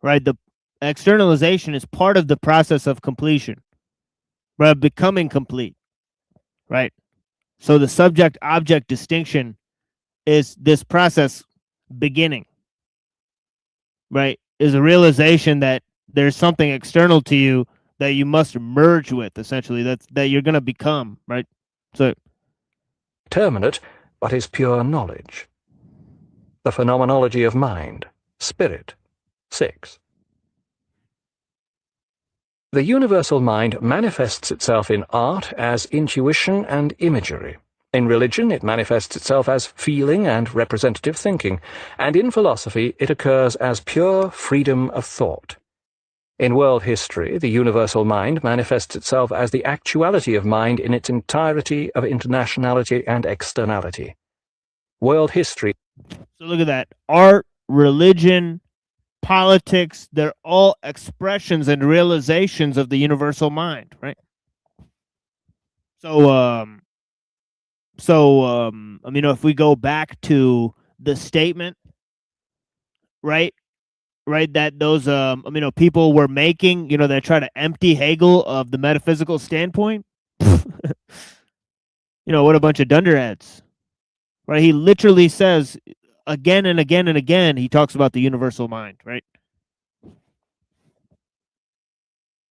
right? The externalization is part of the process of completion, right? Becoming complete, right? So the subject-object distinction is this process beginning, right? Is a realization that there's something external to you that you must merge with, essentially, that you're going to become, right? So determinate, but is pure knowledge. The phenomenology of mind, spirit. 6. The universal mind manifests itself in art as intuition and imagery, In religion, it manifests itself as feeling and representative thinking, and in philosophy, it occurs as pure freedom of thought. In world history, the universal mind manifests itself as the actuality of mind in its entirety of internationality and externality. World history. So look at that. Art, religion, politics, they're all expressions and realizations of the universal mind, right? So, I mean, if we go back to the statement, right, that those, people were making, they try to empty Hegel of the metaphysical standpoint. What a bunch of dunderheads, right? He literally says again and again and again, he talks about the universal mind, right?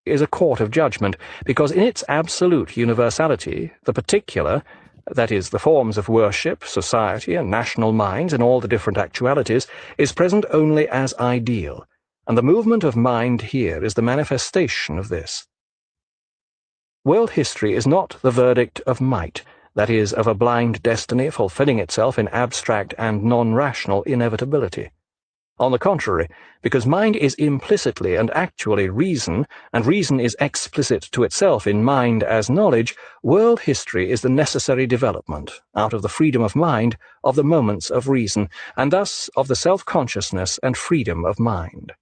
Is a court of judgment, because in its absolute universality, the particular, that is, the forms of worship, society, and national minds in all the different actualities, is present only as ideal, and the movement of mind here is the manifestation of this. World history is not the verdict of might, that is, of a blind destiny fulfilling itself in abstract and non-rational inevitability. On the contrary, because mind is implicitly and actually reason, and reason is explicit to itself in mind as knowledge, world history is the necessary development, out of the freedom of mind, of the moments of reason, and thus of the self-consciousness and freedom of mind.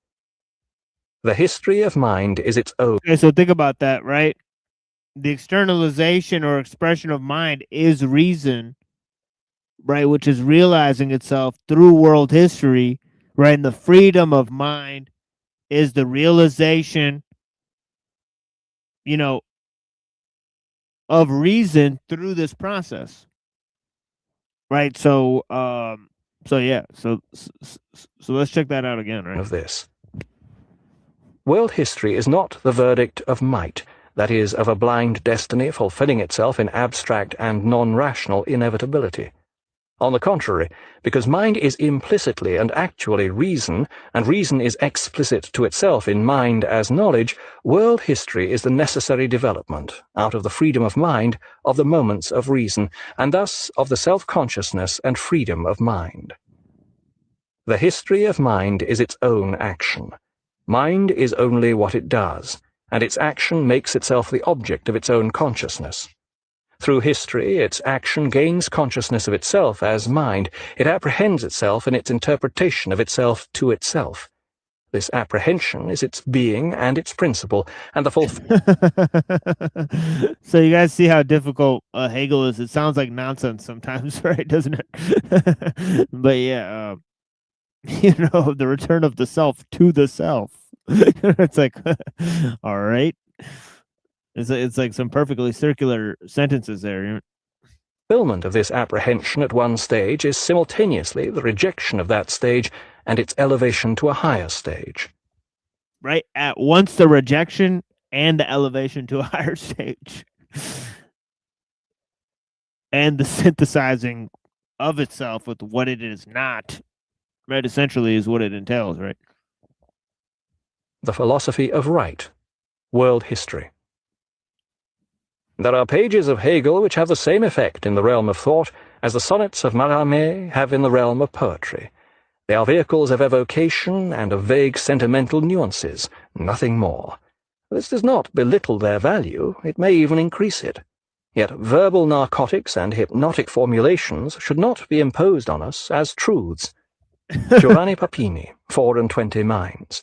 The history of mind is its own. Okay, so think about that, right? The externalization or expression of mind is reason, right? Which is realizing itself through world history, right? And the freedom of mind is the realization, of reason through this process, right? So, yeah, so let's check that out again, right? Of this. World history is not the verdict of might, that is, of a blind destiny fulfilling itself in abstract and non-rational inevitability. On the contrary, because mind is implicitly and actually reason, and reason is explicit to itself in mind as knowledge, world history is the necessary development, out of the freedom of mind, of the moments of reason, and thus of the self-consciousness and freedom of mind. The history of mind is its own action. Mind is only what it does, and its action makes itself the object of its own consciousness. Through history, its action gains consciousness of itself as mind. It apprehends itself in its interpretation of itself to itself. This apprehension is its being and its principle, and the So you guys see how difficult Hegel is. It sounds like nonsense sometimes, right? Doesn't it? But yeah, the return of the self to the self. It's like, all right. It's like some perfectly circular sentences there. fulfillment of this apprehension at one stage is simultaneously the rejection of that stage and its elevation to a higher stage. Right? At once the rejection and the elevation to a higher stage. And the synthesizing of itself with what it is not. Right? Essentially is what it entails, right? The philosophy of right. World history. There are pages of Hegel which have the same effect in the realm of thought as the sonnets of Mallarmé have in the realm of poetry. They are vehicles of evocation and of vague sentimental nuances, nothing more. This does not belittle their value, it may even increase it. Yet verbal narcotics and hypnotic formulations should not be imposed on us as truths. Giovanni Papini, 24 Minds.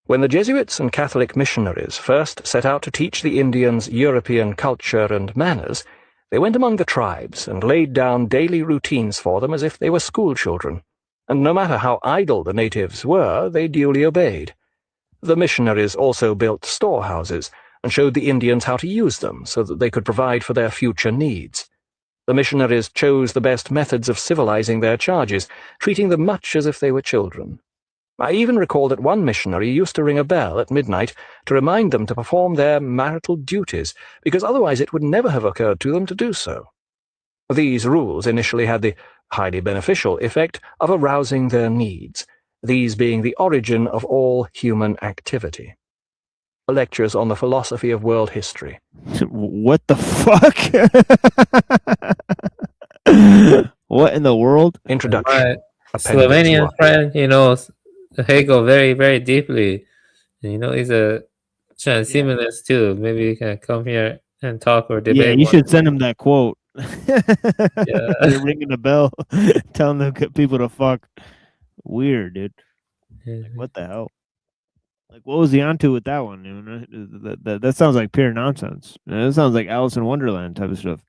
When the Jesuits and Catholic missionaries first set out to teach the Indians European culture and manners, they went among the tribes and laid down daily routines for them as if they were schoolchildren, and no matter how idle the natives were, they duly obeyed. The missionaries also built storehouses and showed the Indians how to use them so that they could provide for their future needs. The missionaries chose the best methods of civilizing their charges, treating them much as if they were children. I even recall that one missionary used to ring a bell at midnight to remind them to perform their marital duties, because otherwise it would never have occurred to them to do so. These rules initially had the highly beneficial effect of arousing their needs, these being the origin of all human activity. Lectures on the Philosophy of World History. What the fuck? What in the world? Introduction. My Appendix Slovenian 1. friend, he knows Hegel very, very deeply. And, he's a transhumanist too. Maybe he can come here and talk or debate. Yeah, you should send him that quote. Yeah. They're ringing a bell, telling the people to fuck. Weird, dude. Like, what the hell? Like, what was he onto with that one? That sounds like pure nonsense. That sounds like Alice in Wonderland type of stuff.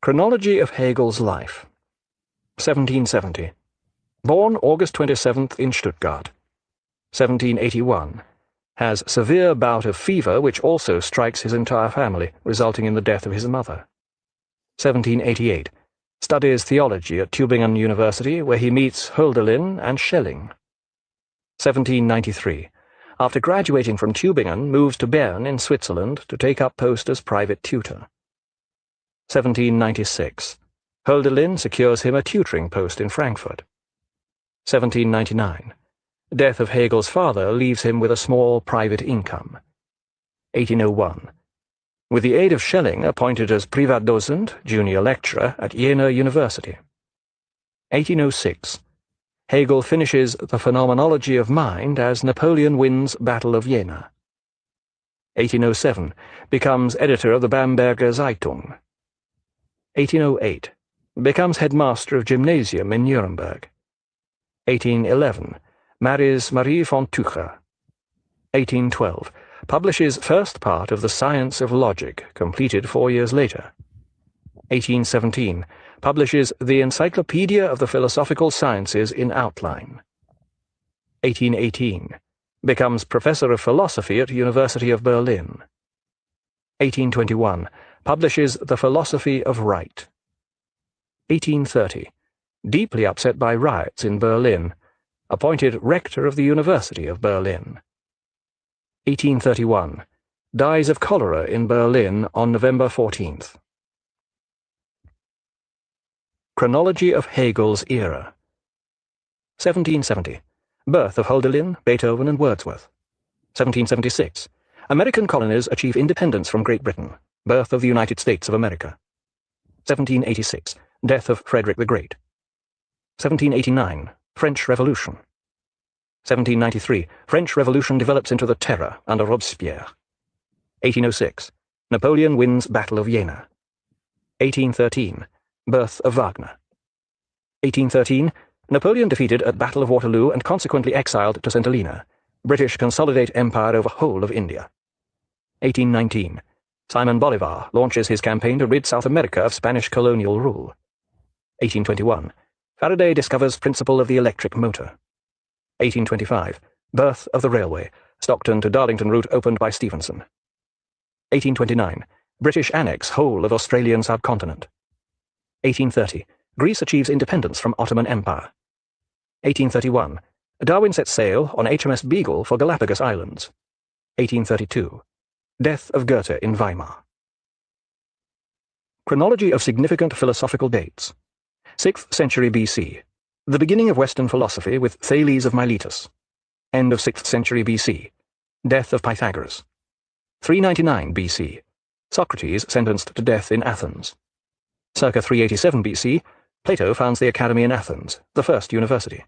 Chronology of Hegel's life. 1770. Born August 27th in Stuttgart. 1781. Has severe bout of fever which also strikes his entire family, resulting in the death of his mother. 1788. Studies theology at Tübingen University, where he meets Hölderlin and Schelling. 1793. After graduating from Tübingen, moves to Bern in Switzerland to take up post as private tutor. 1796. Hölderlin secures him a tutoring post in Frankfurt. 1799. Death of Hegel's father leaves him with a small private income. 1801. With the aid of Schelling, appointed as Privatdozent, junior lecturer at Jena University. 1806. Hegel finishes The Phenomenology of Mind as Napoleon wins Battle of Jena. 1807. Becomes editor of the Bamberger Zeitung. 1808. Becomes headmaster of gymnasium in Nuremberg. 1811. Marries Marie von Tucher. 1812. Publishes first part of The Science of Logic, completed 4 years later. 1817. Publishes The Encyclopedia of the Philosophical Sciences in outline. 1818. Becomes professor of philosophy at University of Berlin. 1821. Publishes The Philosophy of Right. 1830. Deeply upset by riots in Berlin. Appointed rector of the University of Berlin. 1831. Dies of cholera in Berlin on November 14th. Chronology of Hegel's era. 1770. Birth of Hölderlin, Beethoven, and Wordsworth. 1776. American colonies achieve independence from Great Britain. Birth of the United States of America. 1786. Death of Frederick the Great. 1789. French Revolution. 1793. French Revolution develops into the Terror under Robespierre. 1806. Napoleon wins Battle of Jena. 1813. Birth of Wagner. 1813. Napoleon defeated at Battle of Waterloo and consequently exiled to St. Helena. British consolidate empire over whole of India. 1819. Simon Bolivar launches his campaign to rid South America of Spanish colonial rule. 1821. Faraday discovers principle of the electric motor. 1825. Birth of the railway, Stockton to Darlington route opened by Stephenson. 1829. British annex whole of Australian subcontinent. 1830. Greece achieves independence from Ottoman Empire. 1831. Darwin sets sail on HMS Beagle for Galapagos Islands. 1832. Death of Goethe in Weimar. Chronology of significant philosophical dates. 6th century BC. The beginning of Western philosophy with Thales of Miletus. End of 6th century BC. Death of Pythagoras. 399 BC. Socrates sentenced to death in Athens. Circa 387 BC. Plato founds the Academy in Athens, the first university.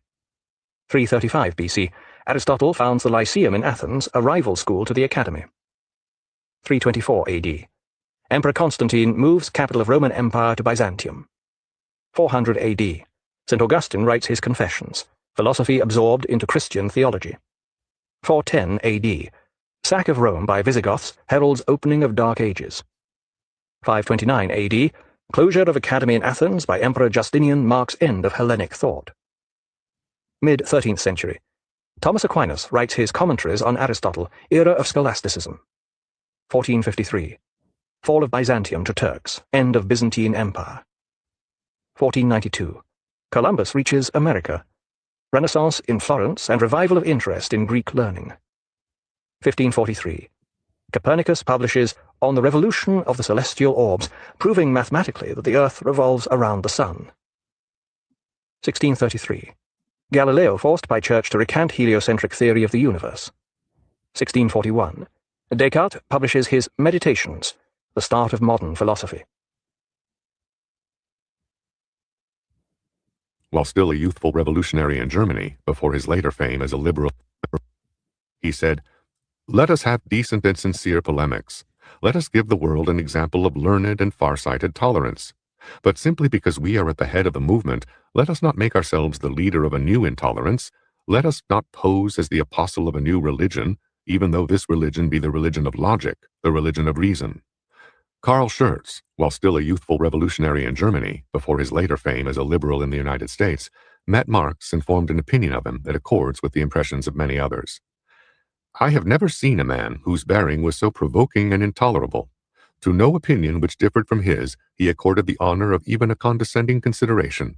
335 BC. Aristotle founds the Lyceum in Athens, a rival school to the Academy. 324 AD. Emperor Constantine moves capital of Roman Empire to Byzantium. 400 AD. St. Augustine writes his Confessions, philosophy absorbed into Christian theology. 410 AD. Sack of Rome by Visigoths heralds opening of Dark Ages. 529 AD. Closure of Academy in Athens by Emperor Justinian marks end of Hellenic thought. Mid-13th century. Thomas Aquinas writes his Commentaries on Aristotle, era of scholasticism. 1453. Fall of Byzantium to Turks, end of Byzantine Empire. 1492. Columbus reaches America. Renaissance in Florence and revival of interest in Greek learning. 1543. Copernicus publishes On the Revolution of the Celestial Orbs, proving mathematically that the Earth revolves around the Sun. 1633. Galileo forced by Church to recant heliocentric theory of the universe. 1641. Descartes publishes his Meditations, the start of modern philosophy. While still a youthful revolutionary in Germany, before his later fame as a liberal, he said, "Let us have decent and sincere polemics. Let us give the world an example of learned and far-sighted tolerance. But simply because we are at the head of a movement, let us not make ourselves the leader of a new intolerance. Let us not pose as the apostle of a new religion, even though this religion be the religion of logic, the religion of reason." Karl Schurz, while still a youthful revolutionary in Germany, before his later fame as a liberal in the United States, met Marx and formed an opinion of him that accords with the impressions of many others. "I have never seen a man whose bearing was so provoking and intolerable. To no opinion which differed from his, he accorded the honor of even a condescending consideration.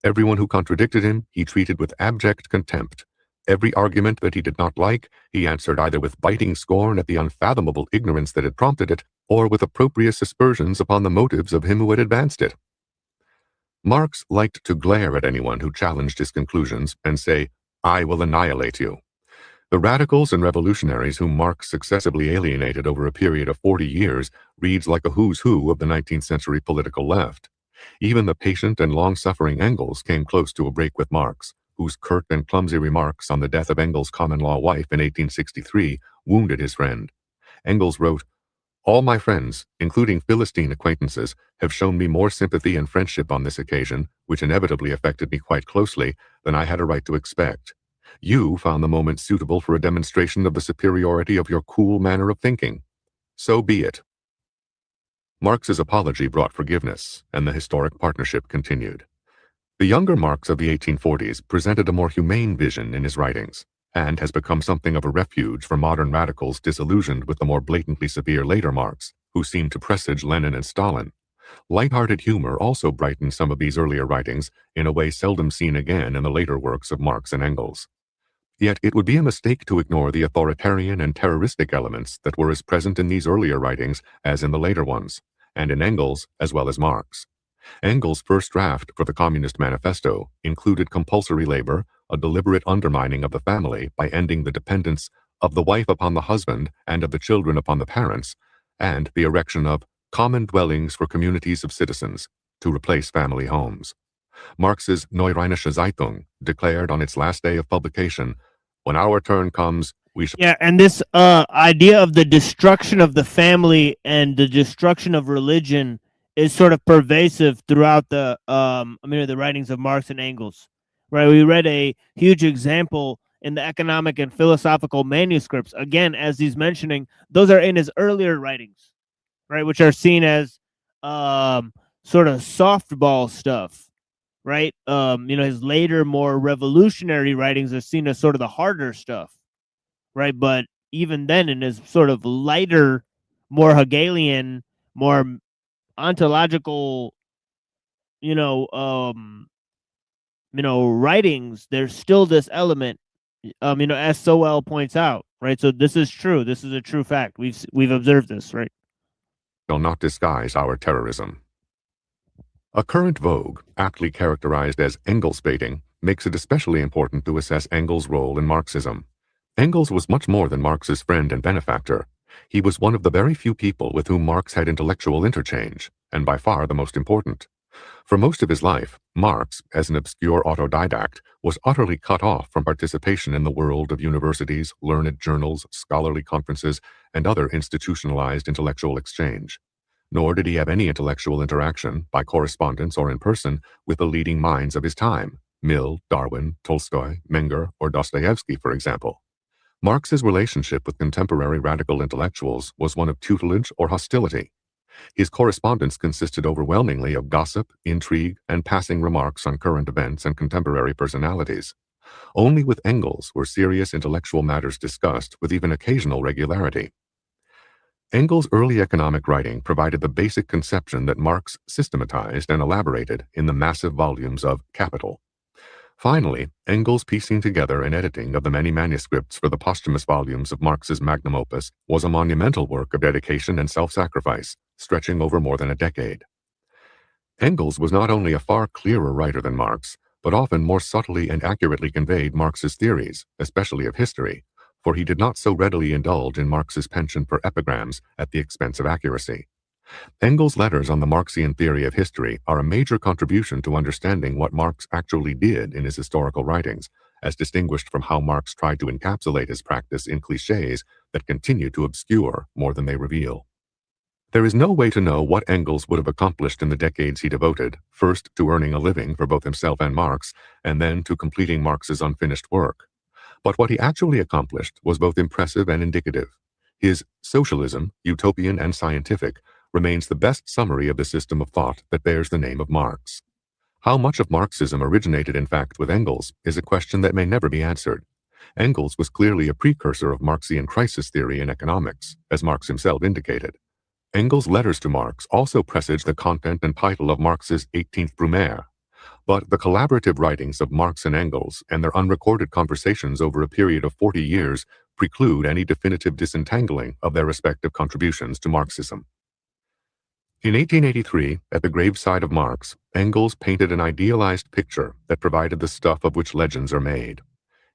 Everyone who contradicted him, he treated with abject contempt. Every argument that he did not like, he answered either with biting scorn at the unfathomable ignorance that had prompted it, or with opprobrious aspersions upon the motives of him who had advanced it." Marx liked to glare at anyone who challenged his conclusions and say, "I will annihilate you." The radicals and revolutionaries whom Marx successively alienated over a period of 40 years reads like a who's who of the 19th century political left. Even the patient and long-suffering Engels came close to a break with Marx, whose curt and clumsy remarks on the death of Engels' common-law wife in 1863 wounded his friend. Engels wrote, "All my friends, including Philistine acquaintances, have shown me more sympathy and friendship on this occasion, which inevitably affected me quite closely, than I had a right to expect. You found the moment suitable for a demonstration of the superiority of your cool manner of thinking. So be it." Marx's apology brought forgiveness, and the historic partnership continued. The younger Marx of the 1840s presented a more humane vision in his writings, and has become something of a refuge for modern radicals disillusioned with the more blatantly severe later Marx, who seemed to presage Lenin and Stalin. Light-hearted humor also brightened some of these earlier writings in a way seldom seen again in the later works of Marx and Engels. Yet it would be a mistake to ignore the authoritarian and terroristic elements that were as present in these earlier writings as in the later ones, and in Engels as well as Marx. Engels' first draft for the Communist Manifesto included compulsory labor, a deliberate undermining of the family by ending the dependence of the wife upon the husband and of the children upon the parents, and the erection of common dwellings for communities of citizens to replace family homes. Marx's Neue Rheinische Zeitung declared on its last day of publication, "When our turn comes, we shall..." Yeah, and this idea of the destruction of the family and the destruction of religion is sort of pervasive throughout the the writings of Marx and Engels. Right? We read a huge example in the economic and philosophical manuscripts. Again, as he's mentioning, those are in his earlier writings, right, which are seen as sort of softball stuff. Right? His later, more revolutionary writings are seen as sort of the harder stuff. Right? But even then, in his sort of lighter, more Hegelian, more ontological, writings, there's still this element, as Sowell points out, right? So this is true. This is a true fact. We've observed this, right? "shall not disguise our terrorism." A current vogue, aptly characterized as Engels baiting, makes it especially important to assess Engels' role in Marxism. Engels was much more than Marx's friend and benefactor. He was one of the very few people with whom Marx had intellectual interchange, and by far the most important. For most of his life, Marx, as an obscure autodidact, was utterly cut off from participation in the world of universities, learned journals, scholarly conferences, and other institutionalized intellectual exchange. Nor did he have any intellectual interaction, by correspondence or in person, with the leading minds of his time, Mill, Darwin, Tolstoy, Menger, or Dostoevsky, for example. Marx's relationship with contemporary radical intellectuals was one of tutelage or hostility. His correspondence consisted overwhelmingly of gossip, intrigue, and passing remarks on current events and contemporary personalities. Only with Engels were serious intellectual matters discussed with even occasional regularity. Engels' early economic writing provided the basic conception that Marx systematized and elaborated in the massive volumes of Capital. Finally, Engels' piecing together and editing of the many manuscripts for the posthumous volumes of Marx's magnum opus was a monumental work of dedication and self-sacrifice, stretching over more than a decade. Engels was not only a far clearer writer than Marx, but often more subtly and accurately conveyed Marx's theories, especially of history, for he did not so readily indulge in Marx's penchant for epigrams at the expense of accuracy. Engels' letters on the Marxian theory of history are a major contribution to understanding what Marx actually did in his historical writings, as distinguished from how Marx tried to encapsulate his practice in cliches that continue to obscure more than they reveal. There is no way to know what Engels would have accomplished in the decades he devoted, first to earning a living for both himself and Marx, and then to completing Marx's unfinished work. But what he actually accomplished was both impressive and indicative. His Socialism, Utopian and Scientific, remains the best summary of the system of thought that bears the name of Marx. How much of Marxism originated, in fact, with Engels is a question that may never be answered. Engels was clearly a precursor of Marxian crisis theory in economics, as Marx himself indicated. Engels' letters to Marx also presage the content and title of Marx's 18th Brumaire. But the collaborative writings of Marx and Engels and their unrecorded conversations over a period of 40 years preclude any definitive disentangling of their respective contributions to Marxism. In 1883, at the graveside of Marx, Engels painted an idealized picture that provided the stuff of which legends are made.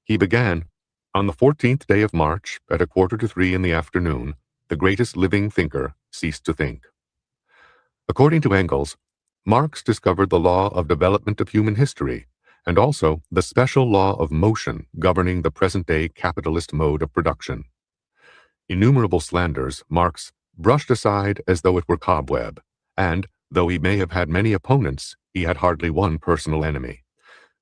He began, "On the 14th day of March, at 2:45 in the afternoon, the greatest living thinker ceased to think." According to Engels, Marx discovered the law of development of human history, and also the special law of motion governing the present-day capitalist mode of production. Innumerable slanders Marx brushed aside as though it were cobweb, and, though he may have had many opponents, he had hardly one personal enemy.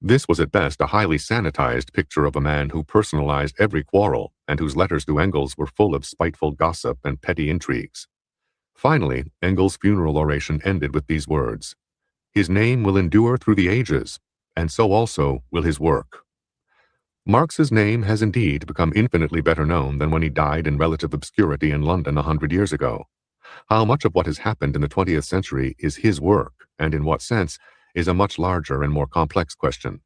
This was at best a highly sanitized picture of a man who personalized every quarrel, and whose letters to Engels were full of spiteful gossip and petty intrigues. Finally, Engels' funeral oration ended with these words: "His name will endure through the ages, and so also will his work." Marx's name has indeed become infinitely better known than when he died in relative obscurity in London 100 years ago. How much of what has happened in the 20th century is his work, and in what sense, is a much larger and more complex question.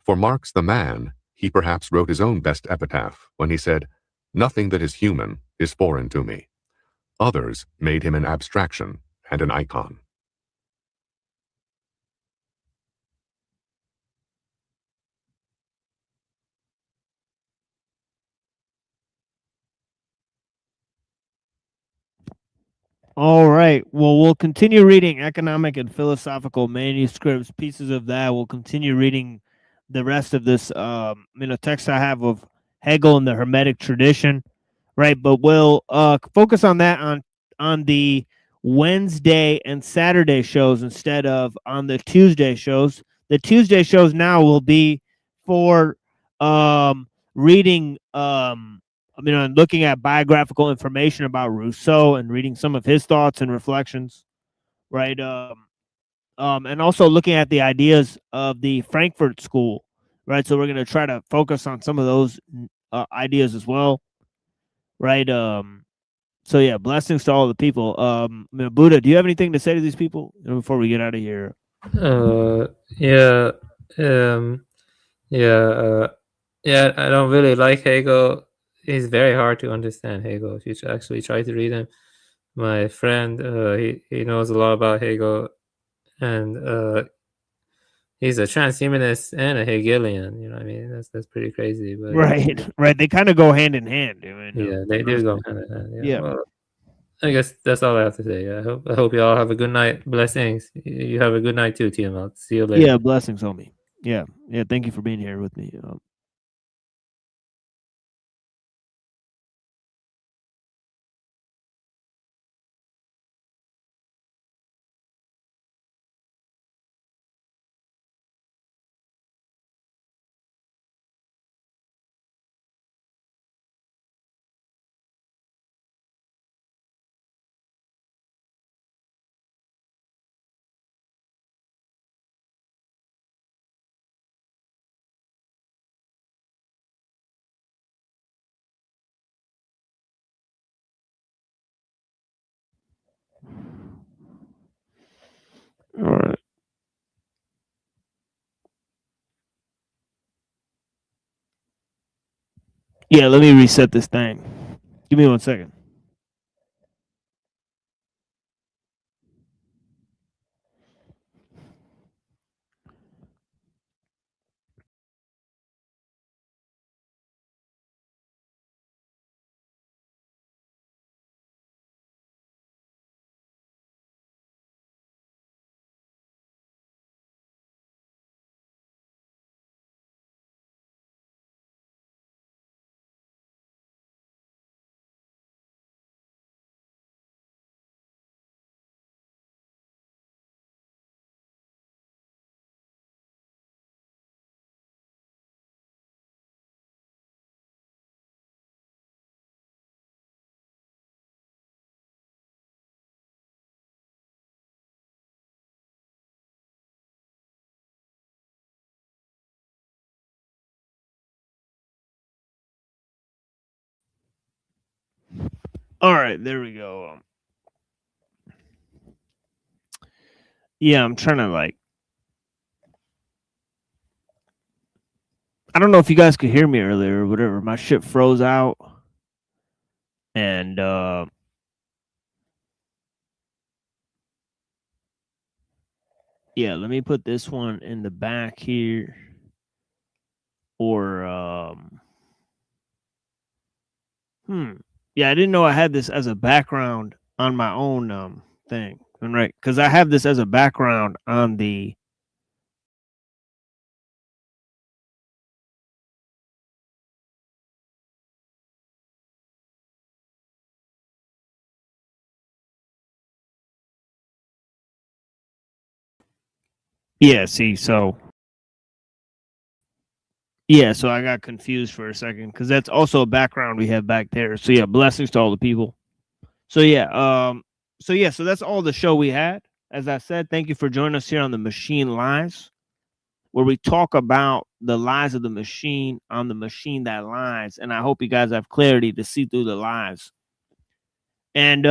For Marx the man, he perhaps wrote his own best epitaph when he said, "Nothing that is human is foreign to me." Others made him an abstraction and an icon. All right. Well, we'll continue reading economic and philosophical manuscripts, pieces of that. We'll continue reading the rest of this, text I have of Hegel and the Hermetic tradition, right? But we'll focus on that on the Wednesday and Saturday shows instead of on the Tuesday shows. The Tuesday shows now will be for reading and looking at biographical information about Rousseau and reading some of his thoughts and reflections, right? And also looking at the ideas of the Frankfurt School, right? So we're going to try to focus on some of those ideas as well, right? So yeah, blessings to all the people. Buddha, do you have anything to say to these people before we get out of here? Yeah, um, yeah. I don't really like Hegel. He's very hard to understand. Hegel. If you actually try to read him, my friend, he knows a lot about Hegel, and he's a transhumanist and a Hegelian. You know, what I mean, that's pretty crazy. But Right. They kind of go hand in hand. yeah, they do go hand in hand. Yeah. Well, I guess that's all I have to say. I hope you all have a good night. Blessings. You have a good night too, TM. See you later. Yeah, blessings, homie. Yeah. Thank you for being here with me. All right. Yeah, let me reset this thing. Give me 1 second. All right, there we go. Yeah, I'm trying to like. I don't know if you guys could hear me earlier or whatever. My shit froze out, and yeah, let me put this one in the back here, or yeah, I didn't know I had this as a background on my own thing, right? Because I have this as a background on the. Yeah, see, so yeah, so I got confused for a second because that's also a background we have back there. So yeah, blessings to all the people. So yeah, so that's all the show we had. As I said, thank you for joining us here on the Machine Lies, where we talk about the lies of the machine on the machine that lies. And I hope you guys have clarity to see through the lies. And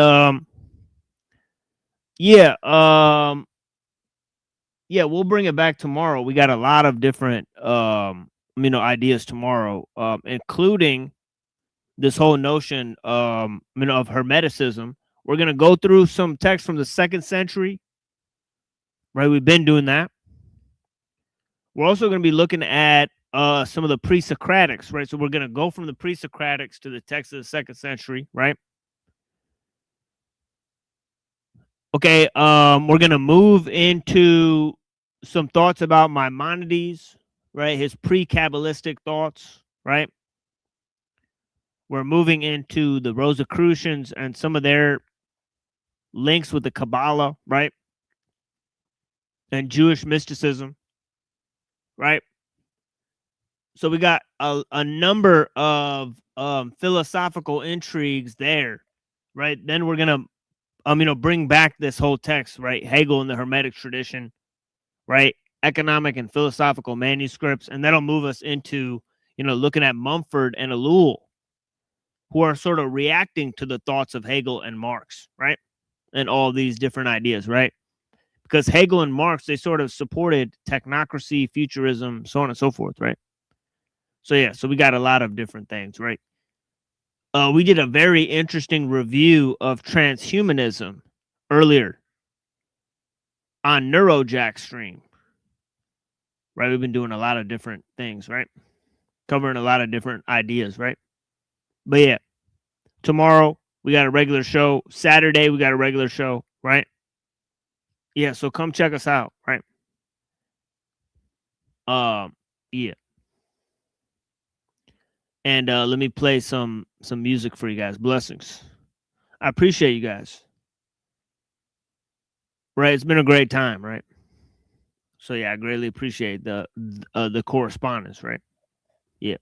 yeah, we'll bring it back tomorrow. We got a lot of different ideas tomorrow, including this whole notion of Hermeticism. We're gonna go through some texts from the 2nd century, right? We've been doing that. We're also gonna be looking at some of the pre-Socratics, right? So we're gonna go from the pre-Socratics to the texts of the 2nd century, right? Okay, we're gonna move into some thoughts about Maimonides, right? His pre-Kabbalistic thoughts, right? We're moving into the Rosicrucians and some of their links with the Kabbalah, right? And Jewish mysticism, right? So we got a number of philosophical intrigues there, right? Then we're gonna bring back this whole text, right? Hegel and the Hermetic tradition, right? Economic and philosophical manuscripts, and that'll move us into looking at Mumford and Ellul, who are sort of reacting to the thoughts of Hegel and Marx, right? And all these different ideas, right? Because Hegel and Marx, they sort of supported technocracy, futurism, so on and so forth, right? So yeah, so we got a lot of different things, right? We did a very interesting review of transhumanism earlier on Neurojack stream, right? We've been doing a lot of different things, right? Covering a lot of different ideas, right? But yeah, tomorrow we got a regular show. Saturday we got a regular show, right? Yeah, so come check us out, right? Yeah. And let me play some music for you guys. Blessings. I appreciate you guys. Right, it's been a great time, right? So yeah, I greatly appreciate the correspondence, right? Yeah.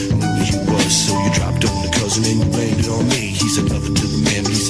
Knew who you was, so you dropped on the cousin and you blamed it on me. He's another to the man, but he's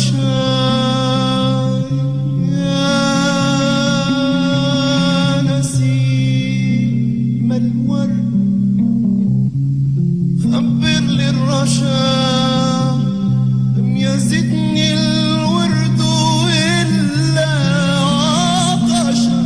الرشا يا نسيم الورد خبر للرشا لم يزدني الورد إلا عطشا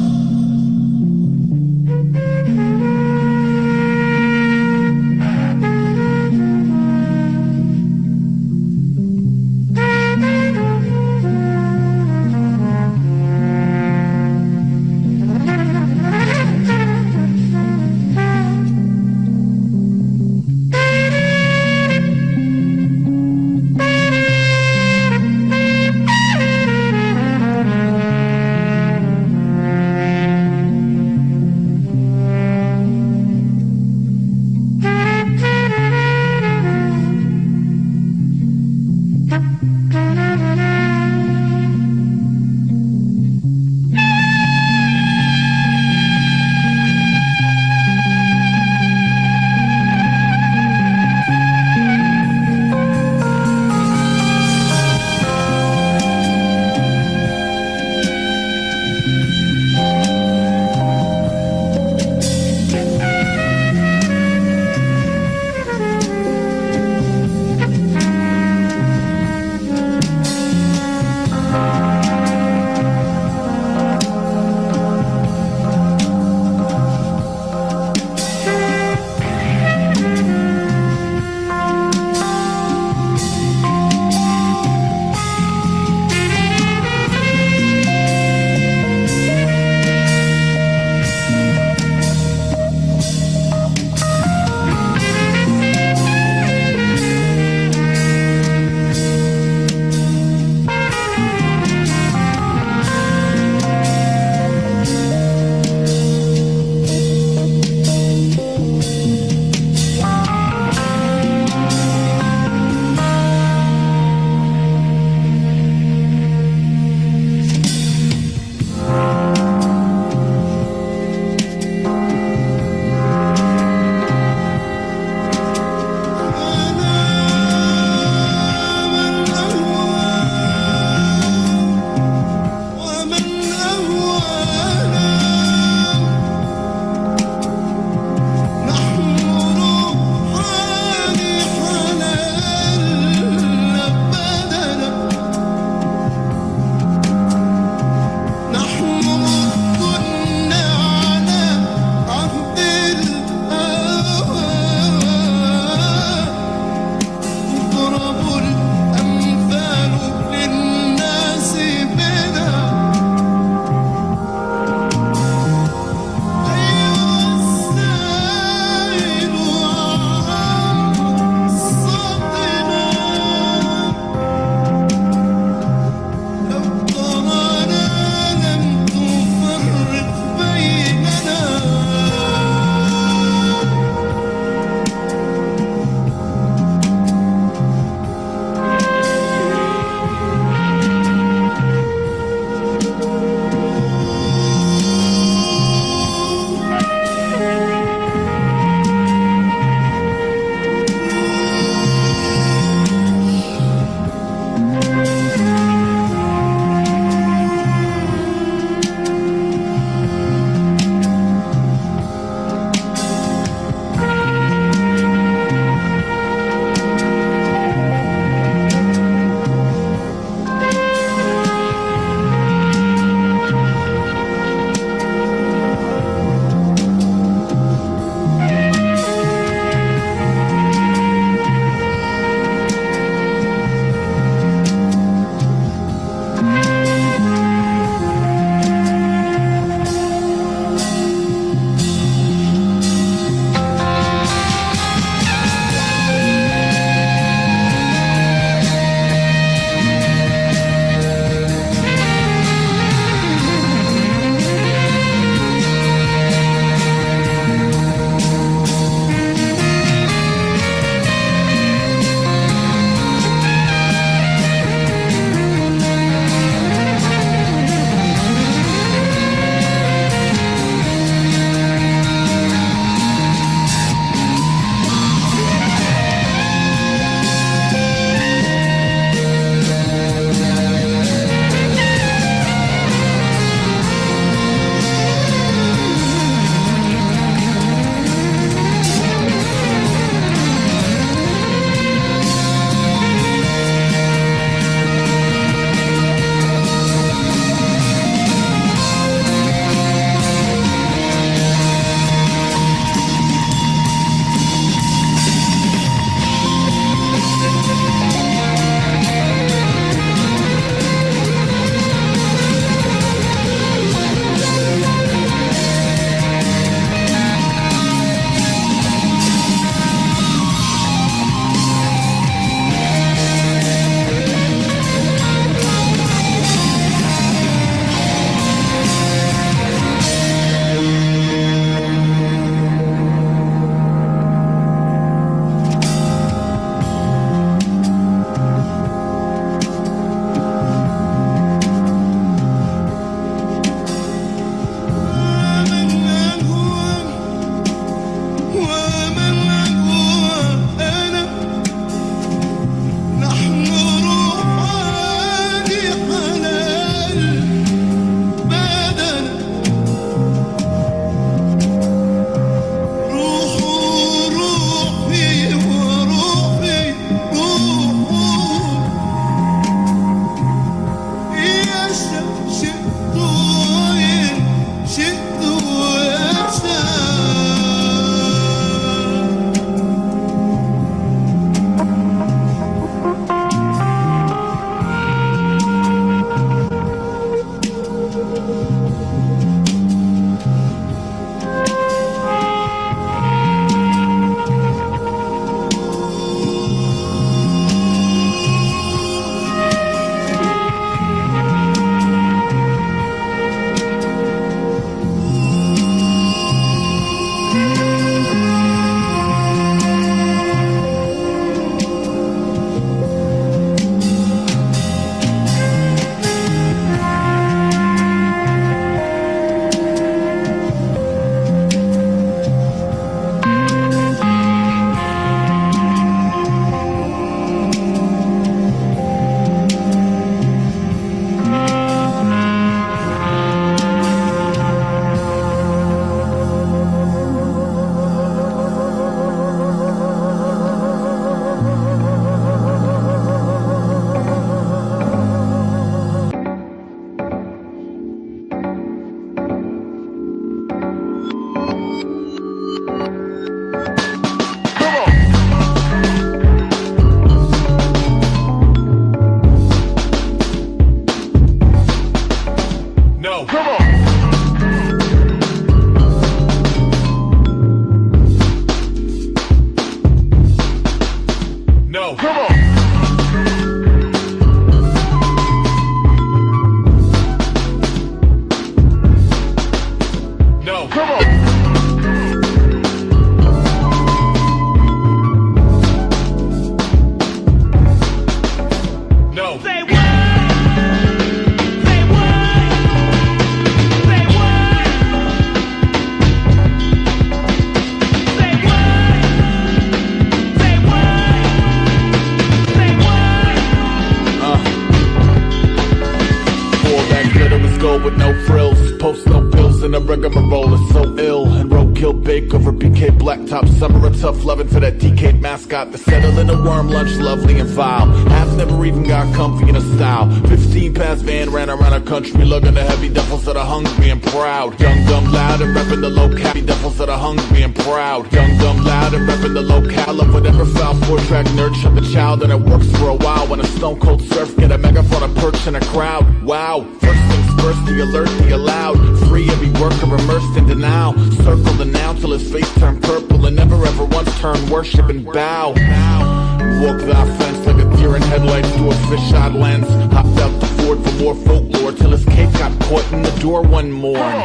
a roller so ill and roadkill bake over BK blacktop. Summer of tough loving for that DK mascot that settle in a worm lunch, lovely and vile. Half never even got comfy in a style. 15 past van ran around our country, lugging the heavy duffels that are hungry and proud. Young, dumb, loud and repping the locale. Duffels that are hungry and proud. Young, dumb, loud and repping the locale of whatever foul 4-track nurture the child, and it works for a while. When a stone cold surf get a megaphone, a perch in a crowd. Wow, first things first, the alert, the allowed. Free every worker immersed in denial. Circle the now till his face turned purple and never ever once turned worship and bow. Walk the fence like a deer in headlights through a fisheye lens. Hopped out the Ford for more folklore till his cape got caught in the door one morn.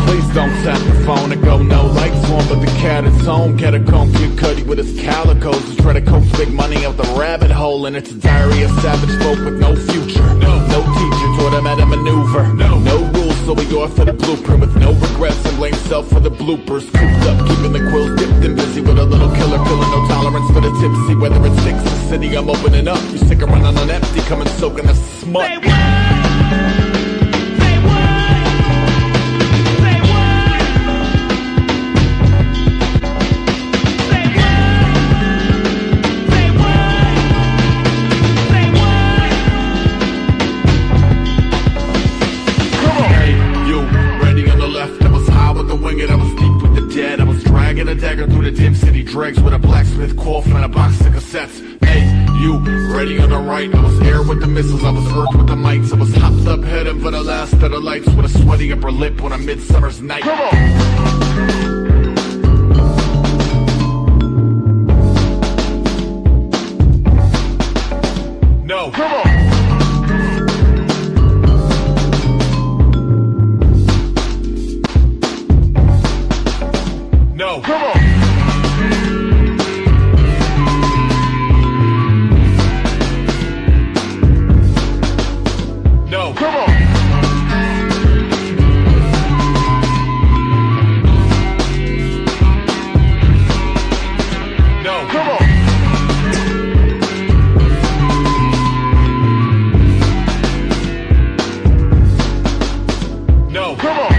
Please don't tap the phone and go no lights on, but the cat is home. Catacomb Kid Cudi with his calicos to try to coax big money out the rabbit hole. And it's a diary of savage folk with no future. No teacher taught him how to maneuver. No rules, so we off for the blueprint with no regrets and blame self for the bloopers. Cooped up, keeping the quills dipped and busy with a little killer feeling no tolerance for the tipsy. Whether it's six or city, I'm opening up. You sick of running on empty, coming soaking the smut. A dagger through the dim city dregs with a blacksmith coffin and a box of cassettes. Hey, you, ready on the right. I was air with the missiles, I was earth with the mics. I was hopped up heading for the last of the lights with a sweaty upper lip on a midsummer's night. Come on! No. Come on! No. Come on. No. Come on. No. Come on. No. Come on.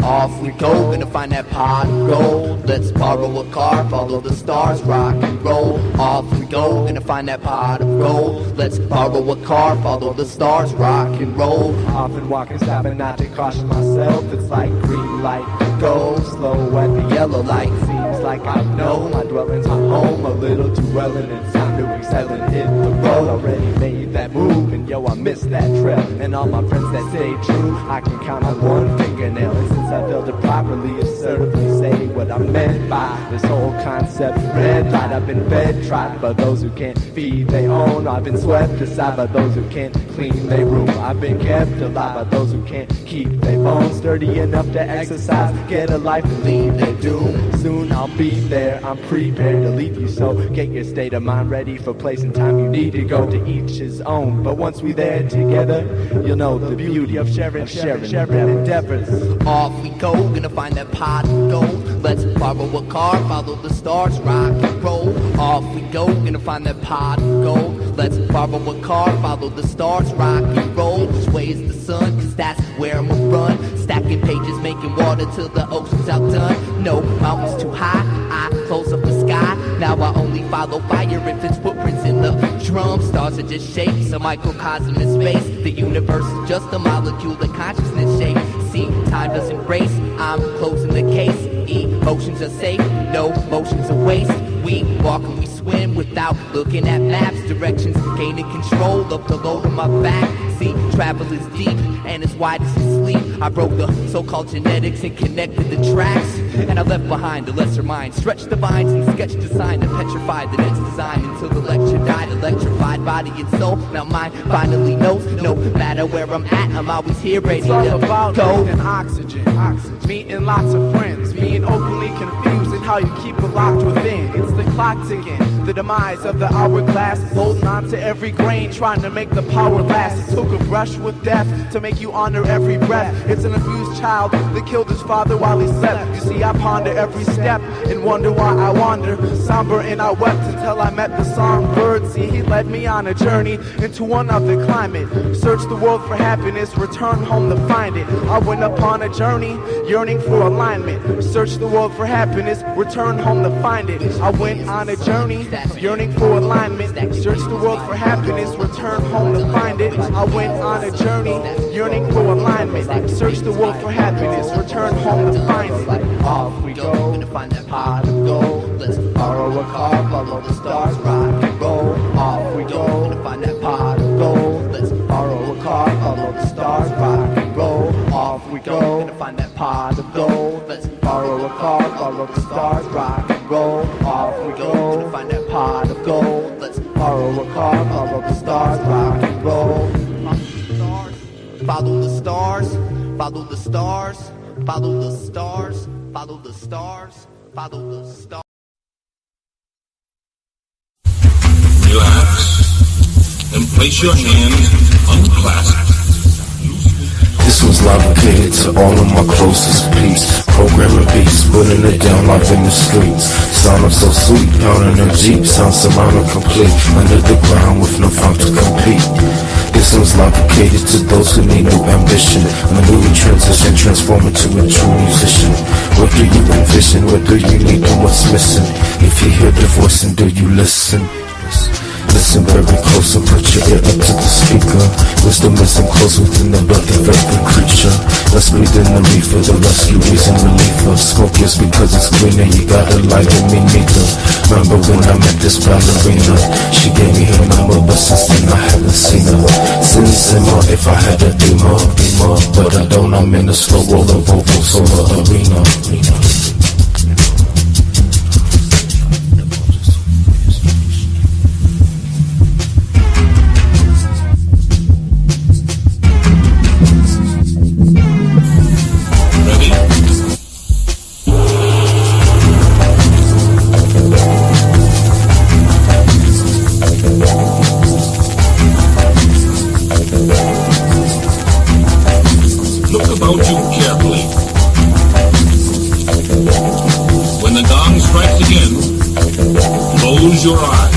Off we go, gonna find that pot of gold. Let's borrow a car, follow the stars, rock and roll. Off we go, gonna find that pot of gold. Let's borrow a car, follow the stars, rock and roll. Often walking, stopping, not to caution myself. It's like green light, go slow at the yellow light. Seems like I know my dwelling's my home. A little too well and it's time to excel and hit the road. Already made that move and yo, I missed that trail. And all my friends that stay true, I can count on one fingernail. And since I built it properly, assertively say what I meant by this whole concept. Red light, I've been fed, tried by those who can't feed their own. I've been swept aside by those who can't clean their room. I've been kept alive by those who can't keep their bones sturdy enough to exercise, get a life and leave their doom. Soon I'll be there, I'm prepared to leave you, so get your state of mind ready for place and time you need to go. To each his own, but once we there together, you'll know the beauty of sharing endeavors. Off we go, gonna find that pot of gold. Let's borrow a car, follow the stars, rock and roll. Off we go, gonna find that pot of gold. Let's borrow a car, follow the stars, rock and roll. Which way is the sun? Cause that's where I'ma run. Stack stacking pages, making water till the ocean's outdone. No mountains too high, I close up the sky. Now I only follow fire if it's footprints in the drum. Stars are just shapes, a microcosm in space. The universe is just a molecule that consciousness shapes. See, time doesn't race, I'm closing the case. Emotions are safe, no motions are waste. We walk and we swim without looking at maps. Directions gaining control of the load on my back. See, travel is deep and as wide as you sleep. I broke the so-called genetics and connected the tracks. And I left behind a lesser mind. Stretched the vines and sketched a sign that petrified the next design until the lecture died. Electrified body and soul. Now mine finally knows. No matter where I'm at, I'm always here ready it's all to about go. And oxygen. Meeting lots of friends. Being openly confused and how you keep it locked within. It's the clock ticking. The demise of the hourglass. Holding on to every grain, trying to make the power last. It took a brush with death to make you honor every breath. It's an abused child that killed his father while he slept. You see, I ponder every step and wonder why I wander. Somber and I wept until I met the songbird. See, he led me on a journey into another climate. Searched the world for happiness, returned home to find it. I went upon a journey, yearning for alignment. Searched the world for happiness, returned home to find it. I went on a journey, yearning for alignment. Searched the world for happiness, returned home to find it. I went on a journey, yearning for alignment. Searched the world for happiness, returned home to find it. Off we go, gonna find that pot of gold. Let's borrow a car, follow the stars, rock and roll. Off we go, gonna find that pot of gold. Let's borrow a car, follow the stars, rock and roll. Off we go, gonna find that pot of gold. Let's borrow a car, follow the stars, rock and roll. Off we go, gonna find that pot of gold. Let's borrow a car, follow the stars, rock and roll. Follow the stars, follow the stars, follow the stars, follow the stars, follow the stars. Relax and place your hands unclasped. This was located to all of my closest peeps. Programming beats, putting it down live in the streets. Sound up so sweet, pounding their Jeep. Sound surrounded complete, under the ground with no front to compete. This one's located to those who need new ambition. A new transition, transform into a true musician. What do you envision? What do you need and what's missing? If you hear the voice, and do you listen? Listen very close and put your ear up to the speaker. Wisdom is enclosed within the breath of every creature. Let's breathe in the reefer, the rescue reason reliever. Smoke is because it's greener, you gotta light it, me neither. Remember when I met this ballerina? She gave me her number, but since then I haven't seen her. Simmer, if I had a dreamer, but I don't, I'm in the slow rolling vocal solar arena. Close your eyes.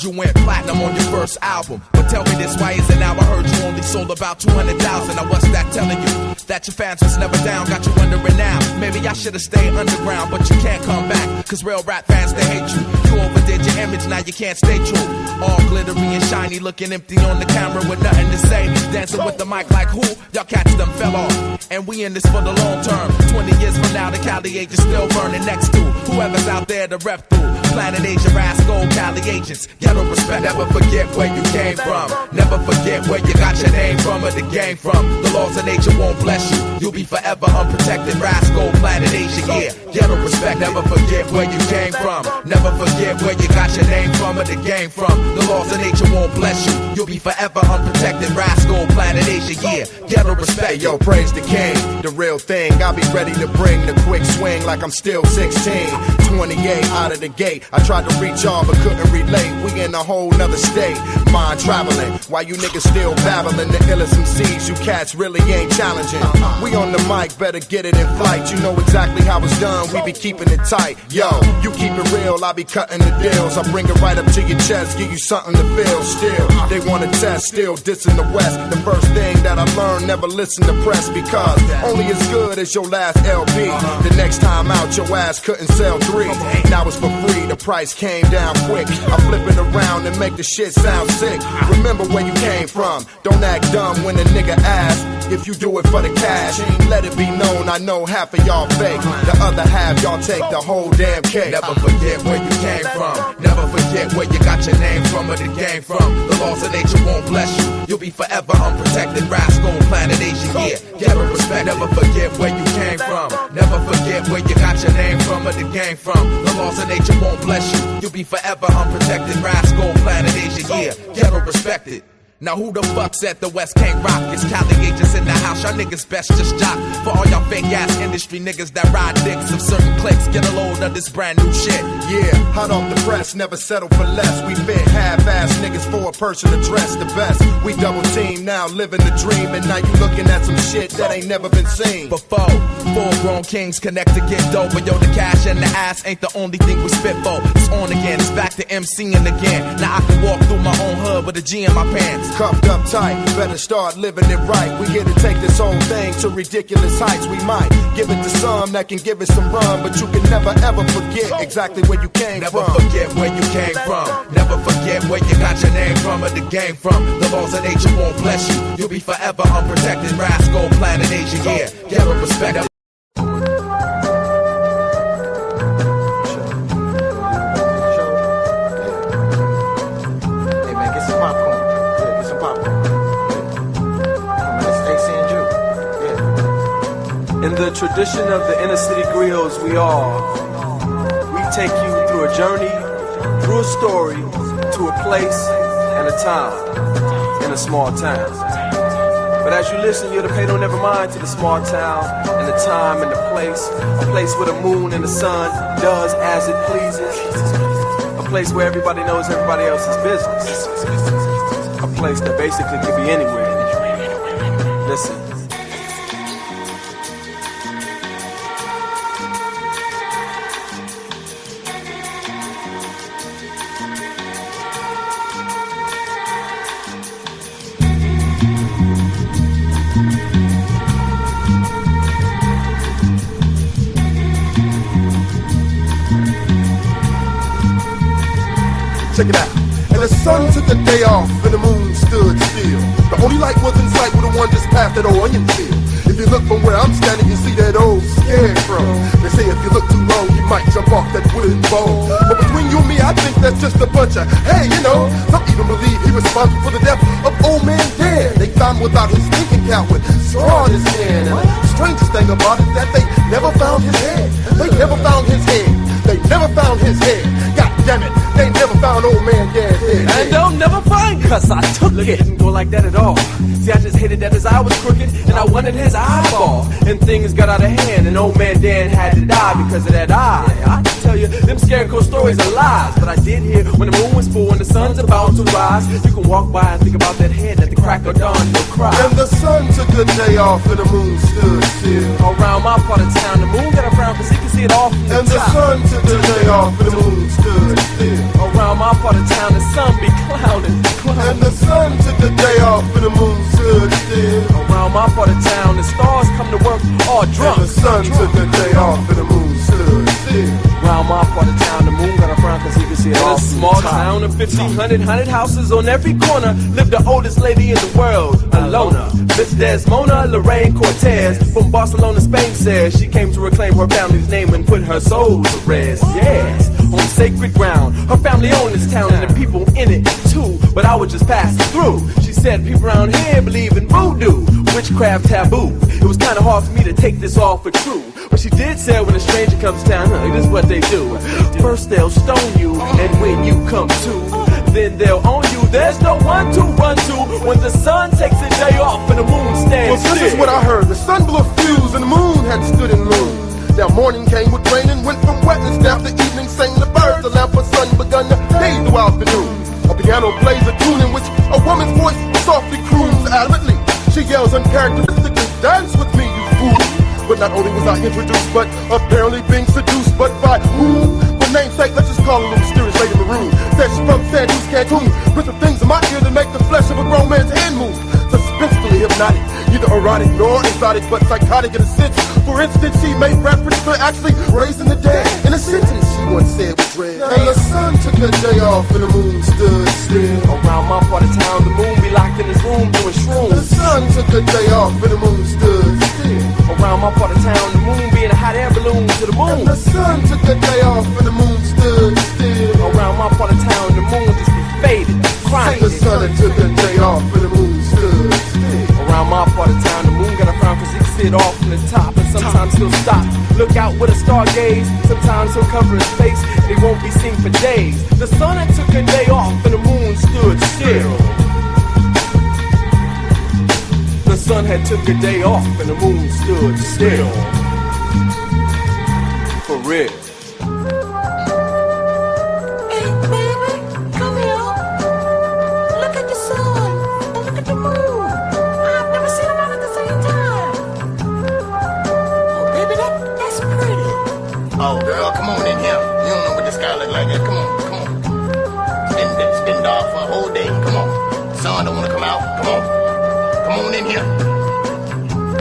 You went platinum on your first album, but tell me this, why is it now I heard you only sold about 200,000? Now what's that telling you? That your fans was never down, got you wondering now. Maybe I should've stayed underground, but you can't come back, cause real rap fans, they hate you. You overdid your image, now you can't stay true. All glittery and shiny, looking empty on the camera with nothing to say. Dancing with the mic like who? Y'all cats them fell off. And we in this for the long term. 20 years from now, the Cali age is still burning next to whoever's out there to rep through. Planet Asia, Rascal, Cali agents. Ghetto respect, never forget where you came from. Never forget where you got your name from or the game from. The laws of nature won't bless you. You'll be forever unprotected. Rascal, Planet Asia, yeah. Ghetto respect, never forget where you came from. Never forget where you got your name from or the game from. The laws of nature won't bless you. You'll be forever unprotected. Rascal, planet Asia, yeah. Ghetto respect. Hey, yo, praise the king, the real thing. I'll be ready to bring the quick swing like I'm still 16. 28 out of the gate. I tried to reach y'all but couldn't relate. We in a whole nother state. Mind traveling. While you niggas still babbling. The illest MCs, you cats really ain't challenging. We on the mic, better get it in flight. You know exactly how it's done. We be keeping it tight. Yo, you keep it real, I be cutting the deals. I bring it right up to your chest, give you something to feel. Still, they wanna test, still dissing the West. The first thing that I learned, never listen to press. Because only as good as your last LP. The next time out, your ass couldn't sell 3. Now it's for free, the price came down quick. I flip it around and make the shit sound sick. Remember where you came from. Don't act dumb when a nigga asks if you do it for the cash. Let it be known, I know half of y'all fake. The other half, y'all take the whole damn cake. Never forget where you came from. Never forget where you got your name from or the game from. The laws of nature won't bless you. You'll be forever unprotected. Rascal, planet Asia, yeah. Ghetto respect. Never forget where you came from. Never forget where you got your name from or the game from. The laws of nature won't bless you. You'll be forever unprotected. Rascal, planet Asia, yeah. Ghetto respected. Now who the fuck said the West can't rock? It's Cali agents in the house, y'all niggas best just jock. For all y'all fake ass industry niggas that ride dicks of certain cliques, get a load of this brand new shit. Yeah, hot off the press, never settle for less. We fit half-ass niggas for a person to dress the best. We double team now, living the dream, and now you looking at some shit that ain't never been seen. Before, full-grown kings connect to get dope, but yo, the cash and the ass ain't the only thing we spit for. It's on again, it's back to MCing again. Now I can walk through my own hood with a G in my pants. Cuffed up tight, better start living it right. We here to take this whole thing to ridiculous heights. We might give it to some that can give it some run, but you can never ever forget exactly where you came Never from. forget where you came from. Never forget where you got your name from or the game from. The laws of nature won't bless you. You'll be forever unprotected. Rascal, planet Asia, yeah. Ghetto respect. In the tradition of the inner city griots we take you through a journey, through a story, to a place and a time, in a small town. But as you listen, you're to pay no never mind to the small town, and the time and the place, a place where the moon and the sun does as it pleases, a place where everybody knows everybody else's business, a place that basically could be anywhere. Listen. Check it out. And the sun took a day off and the moon stood still. The only light was in sight with the one just past that old onion field. If you look from where I'm standing, you see that old scarecrow. They say if you look too long, you might jump off that wooden bowl. But between you and me, I think that's just a bunch of, hey, you know, some even believe he was responsible for the death of old man Dan. They found him without his thinking cap with straw in his hand. And the strangest thing about it is that they never found his head. They never found his head. They never found his head. God damn it, they never found old man Dan's head. And they'll never find, cause I took it. It didn't go like that at all. See, I just hated that his eye was crooked, and I wanted his eyeball. And things got out of hand, and old man Dan had to die because of that eye. I can tell you, them scarecrow stories are lies. But I did hear when the moon was full and the sun's about to rise. You can walk by and think about that head at the crack of dawn, you'll cry. And the sun took a day off and the moon stood still. Around my part of town, the moon got a frown cause he can see it all from the and top. And the sun took a day off and the moon stood still. Around my part of town, the sun be clouding. And the sun took a day off and the moon stood still. Around my part of town, the stars come to work all drunk. And the sun took a day off and the moon stood still. Around my part of town, the moon got a frown cause he can see it all. In a small town of 1,500 haunted houses on every corner lived the oldest lady in the world, Alona. Miss Desmona Lorraine Cortez from Barcelona, Spain says she came to reclaim her family's name and put her soul to rest. Yes, on sacred ground. Her family owned this town and the people in it too, but I was just passing through. She said people around here believe in voodoo, witchcraft taboo. It was kinda hard for me to take this all for true, But she did say when a stranger comes down, this is what they do. First they'll stone you, and when you come to, then they'll own you. There's no one to run to when the sun takes a day off and the moon stands Well, this is what I heard. The sun blew a fuse and the moon had stood in moon. Now morning came with rain and went from wetness down to evening, sang the birds. The lamp of sun begun to fade throughout the noon. A piano plays a tune in which a woman's voice softly croons adamantly. She yells uncharacteristically, dance with me, you fool. But not only was I introduced, but apparently being seduced. But by whom? For namesake, let's just call her a little mysterious lady maroon. Says she's from San Luis, Cancun. With some things in my ear that make the flesh of a grown man's hand move. Suspensefully hypnotic, neither erotic nor exotic, but psychotic in a sense. For instance, she made reference to actually raising the dead. In a sentence she once said with dread. And the sun took a day off and the moon stood still. Around my part of town, the moon be locked in his room doing shrooms. The sun took a day off and the moon stood still. Around my part of town, the moon be in a hot air balloon to the moon. And the sun took a day off and the moon stood still. Around my part of town, the moon just be faded, crying. The sun took a day off and the moon stood still. Around my part of town, the moon got a frown cause he can see it off from the top. And sometimes he'll stop, look out with a stargaze. Sometimes he'll cover his face and he won't be seen for days. The sun had took a day off and the moon stood still. The sun had took a day off and the moon stood still. For real. Hey, baby, come here. Look at the sun and look at the moon. I've never seen them all at the same time. Oh, baby, that's pretty. Oh, girl, come on in here. You don't know what the sky look like. Come on, come on. It's been dark for a whole day. Come on. Sun don't want to come out. Come on. Come on in here.